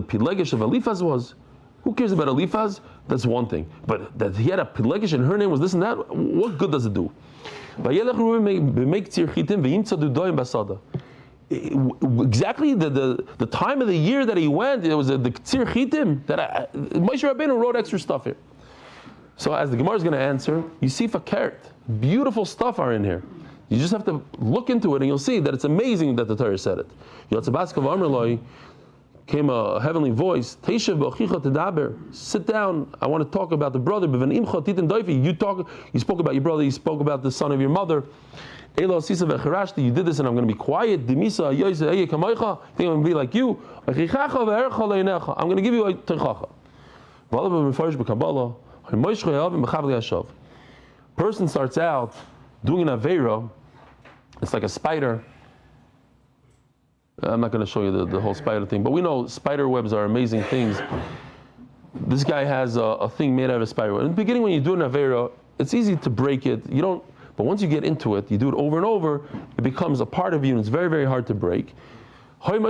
Pilegish of Eliphaz was. Who cares about Eliphaz? That's one thing. But that he had a Pilegish and her name was this and that, what good does it do? Exactly the time of the year that he went, it was the Kfir Chitim that Moshe Rabbeinu wrote extra stuff here. So as the Gemara is going to answer, you see fakert, beautiful stuff are in here. You just have to look into it and you'll see that it's amazing that the Torah said it. Came a heavenly voice, sit down, I want to talk about the brother. You spoke about your brother, you spoke about the son of your mother. You did this and I'm going to be quiet. I think I'm going to be like you. I'm going to give you a terchacha. Person starts out doing an aveira. It's like a spider. I'm not going to show you the whole spider thing, but we know spider webs are amazing things. This guy has a thing made out of a spider web. In the beginning, when you do an aveira, it's easy to break it. But once you get into it, you do it over and over, it becomes a part of you and it's very, very hard to break. Again, the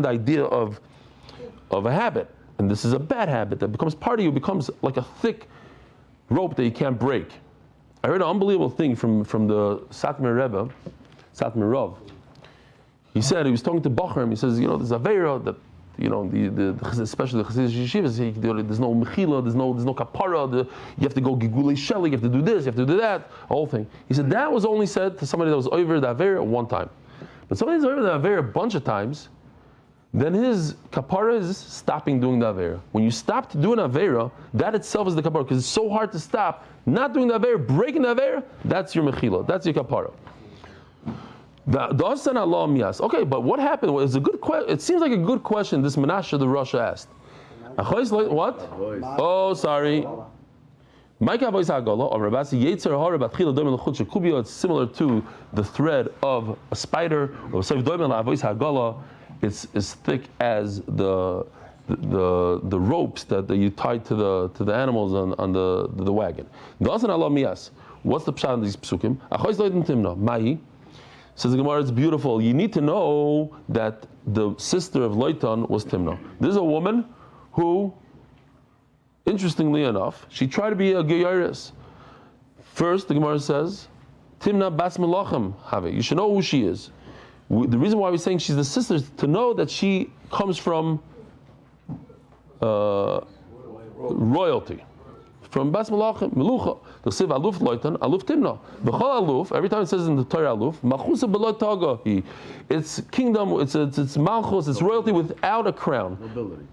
idea of a habit. And this is a bad habit that becomes part of you, becomes like a thick rope that you can't break. I heard an unbelievable thing from the Satmar Rebbe, Satmar Rav. He said, he was talking to Bachram, he says, there's Aveira, that especially the Chassidish yeshivas, there's no mechila, there's no kapara, you have to go gigulei sheli, you have to do this, you have to do that, the whole thing. He said that was only said to somebody that was over the Aveira one time. But somebody that's over the Aveira a bunch of times, then his kapara is stopping doing the Aveira. When you stop doing Aveira, that itself is the kapara, because it's so hard to stop not doing the Aveira, breaking the Aveira, that's your mechila, that's your kapara. Okay, but what happened? It's a good question. It seems like a good question this Menashe the Rasha asked. What? Oh, sorry. It's similar to the thread of a spider. It's as thick as the ropes that you tied to the animals on the wagon. What's the pshat in these psukim? Says the Gemara, it's beautiful. You need to know that the sister of Leitan was Timna. This is a woman who, interestingly enough, she tried to be a Geyaris. First, the Gemara says, Timna Bas Melachem Have. You should know who she is. The reason why we're saying she's the sister is to know that she comes from royalty. From Bas Melachem, Melucha. The Siv Aluf Leitan, Aluf Timna. B'chol Aluf, every time it says in the Torah Aluf, Machusa B'lo Taga. It's kingdom, it's Malchus, it's royalty without a crown.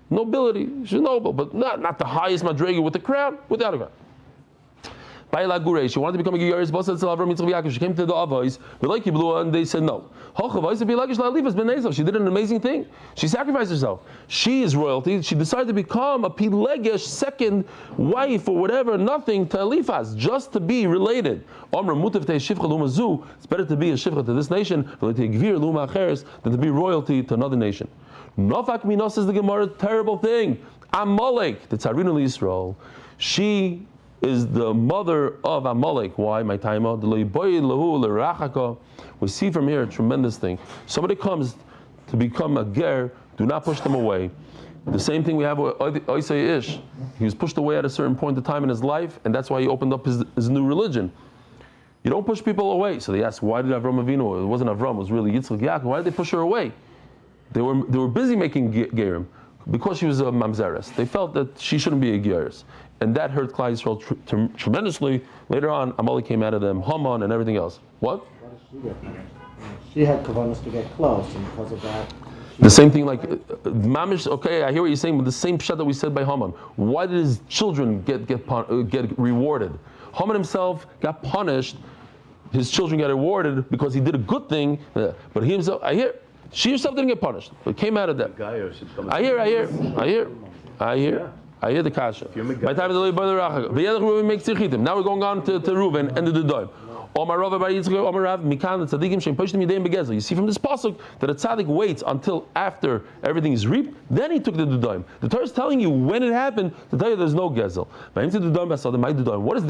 Nobility. She's noble, but not the highest Madrega with a crown, without a crown. She wanted to become a Geyaris, she came to the Avos, and they said no. She did an amazing thing. She sacrificed herself. She is royalty. She decided to become a Pilegesh second wife or whatever, nothing to Eliphaz, just to be related. It's better to be a shivcha to this nation than to be royalty to another nation. Nofak minos is the Gemara, terrible thing. Amalek, the Tzarinu Yisrael. She is the mother of Amalek. Why? My time out. We see from here a tremendous thing. Somebody comes to become a ger, do not push them away. The same thing we have with Oisei Ish. He was pushed away at a certain point of time in his life, and that's why he opened up his new religion. You don't push people away. So they asked, why did Avram Avinu? It wasn't Avram, it was really Yitzchak Yaakov. Why did they push her away? They were busy making gerim because she was a mamzeres. They felt that she shouldn't be a geris. And that hurt Klal Yisrael tremendously. Later on, Amalek came out of them, Haman and everything else. What? She had kavanas to get close, and because of that. The same thing like Mamish. Okay, I hear what you're saying, but the same pshat that we said by Haman. Why did his children get rewarded? Haman himself got punished. His children got rewarded because he did a good thing. But he himself, she herself didn't get punished. It came out of that. I hear the kasha. My time is the way. Now we're going on to Reuven and the Dudaim. You see from this pasuk that a tzaddik waits until after everything is reaped, then he took the Dudaim. The Torah is telling you when it happened to tell you there's no gezel.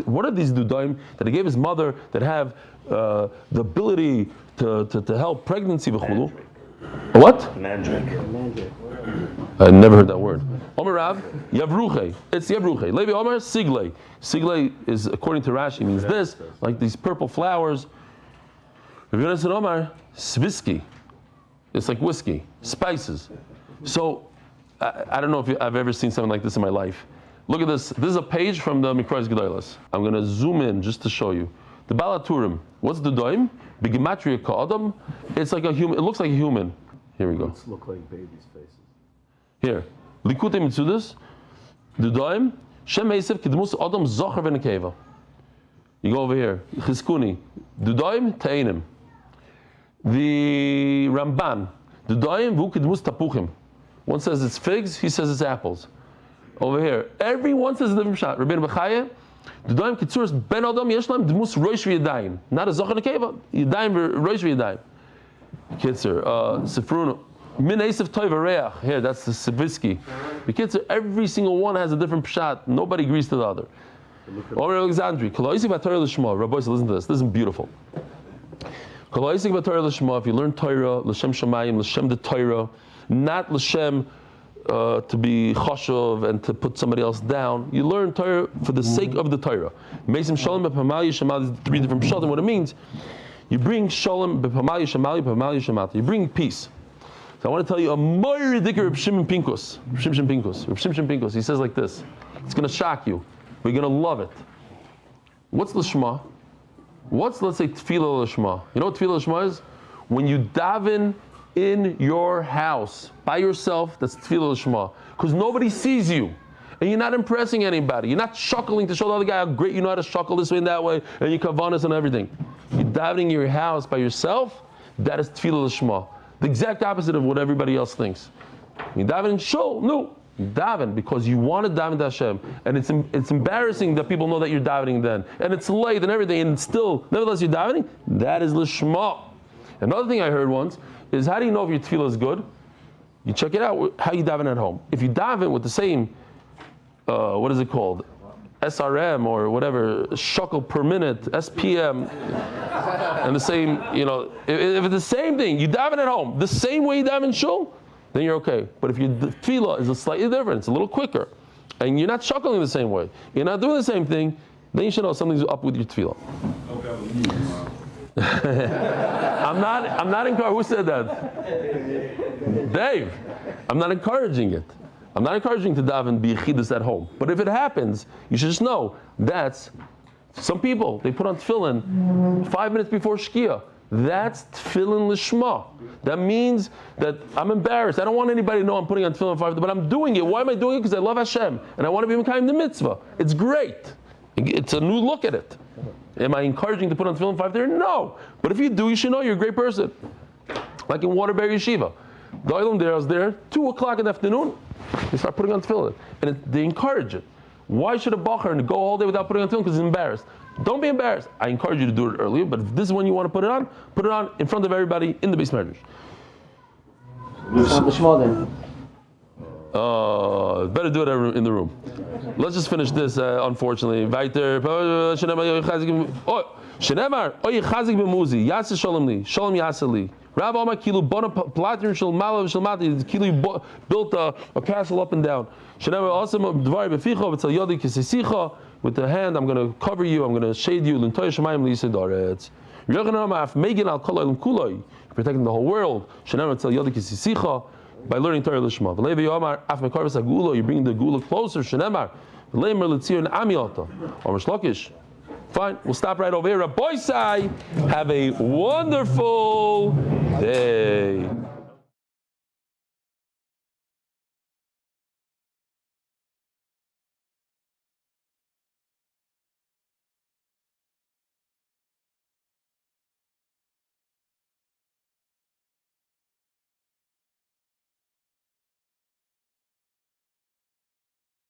What are these Dudaim that he gave his mother that have the ability to help pregnancy? What? Mandrake. I never heard that word. Omer Rav, Yavruche. It's Yavruche. Levi Omer, Sigle. Sigle is, according to Rashi, means this, like these purple flowers. Rav Yonasan Omer, Svisky. It's like whiskey, spices. So, I don't know if I've ever seen something like this in my life. Look at this. This is a page from the Mikras Gedolos. I'm going to zoom in just to show you. The Balaturim. What's the doim? Begematria Ka'adam. It's like a human. It looks like a human. Here we go. Let's look like babies' faces. Here. Likutei Mitzudas. The doim. Shem Yosef Kidmus Adam Zocher V'Nekeva. You go over here. Chizkuni. The doim Teinim. The Ramban. The doim Vu Kidmus Tapuchim. One says it's figs. He says it's apples. Over here. Everyone says a different shot. Rabbeinu Bechaya. The doim Kitzuras Ben Adam Yeshlam Dmus Roish V'Yadayim. Not a Zocher V'Nekeva. Yadayim Roish V'Yadayim. Kitzer, Sifrun, Min Esav Toiv Areach. Here, that's the Savisky. The Kitzer, every single one has a different pshat. Nobody agrees to the other. Over Alexandri, Koloisik B'Torah L'Shma. Rabbi, listen to this. This is beautiful. Koloisik B'Torah L'Shma. If you learn Torah, L'Shem Shemayim, L'Shem the Torah, not L'Shem to be chashuv and to put somebody else down. You learn Torah for the sake of the Torah. Mesim Shalom B'Pamal Yishamal. There's 3 different pshat. And what it means. You bring shalom, b'pamal yishamali, b'pamal yishamata. You bring peace. So I want to tell you a more ridiculous Reb Shimon Pinkus. Reb Shimon Pinkus. He says like this. It's going to shock you. But you're going to love it. What's l'shma? What's, let's say, tefillah l'shma? You know what tefillah l'shma is? When you daven in your house by yourself, that's tefillah l'shma. Because nobody sees you. And you're not impressing anybody. You're not shuckling to show the other guy how great you know how to shuckle this way and that way, and you kavanas and everything. You're davening in your house by yourself, that is tefillah l'shma. The exact opposite of what everybody else thinks. You daven in shul, no. You daven because you want to daven to Hashem. And it's embarrassing that people know that you're davening then. And it's late and everything, and still, nevertheless you're davening, that is l'shma. Another thing I heard once is, how do you know if your tefillah is good? You check it out, how you daven at home. If you daven with the same what is it called? SRM or whatever, shekel per minute, SPM, and the same, if it's the same thing, you daven at home, the same way you daven in shul, then you're okay. But if your tefillah is slightly different, it's a little quicker, and you're not shuckling the same way, you're not doing the same thing, then you should know something's up with your tefillah. I'm not encouraging. Who said that? Dave. I'm not encouraging it. I'm not encouraging to daven b'yechidus at home. But if it happens, you should just know that's some people, they put on tefillin 5 minutes before Shkia. That's tefillin l'shma. That means that I'm embarrassed. I don't want anybody to know I'm putting on tefillin 5, but I'm doing it. Why am I doing it? Because I love Hashem and I want to be mekayim the mitzvah. It's great. It's a new look at it. Am I encouraging to put on tefillin 5 there? No. But if you do, you should know you're a great person. Like in Waterbury Yeshiva. The Olam there, I was there, 2 o'clock in the afternoon, they start putting on tefillin. And they encourage it. Why should a bacher go all day without putting on tefillin? Because he's embarrassed. Don't be embarrassed. I encourage you to do it earlier, but if this is when you want to put it on in front of everybody in the Beis Medrash. Better do it in the room. Let's just finish this, unfortunately. Weiter. Shenemar, oy chazik b'muzi, yaseh shalom li, shalom yaseh li. Rav Omar kilu bona platin shel malav shel mati, kilu built a castle up and down. Shenemar also dvar beficha v'tzel yodi kisesicha. With the hand, I'm going to cover you, I'm going to shade you. L'ntoy shemayim liyisedaretz. Yochanan af megin al kol ha'olam kuloi, protecting the whole world. Shenemar v'tzel yodi kisesicha. By learning Torah l'shma. V'levi Omar af mekarves ha'gula, you're bringing the gula closer. Shenemar v'leimer l'tzir n'amiota. Or Mishlokish. Fine, we'll stop right over here. Rabbi Sai, have a wonderful day.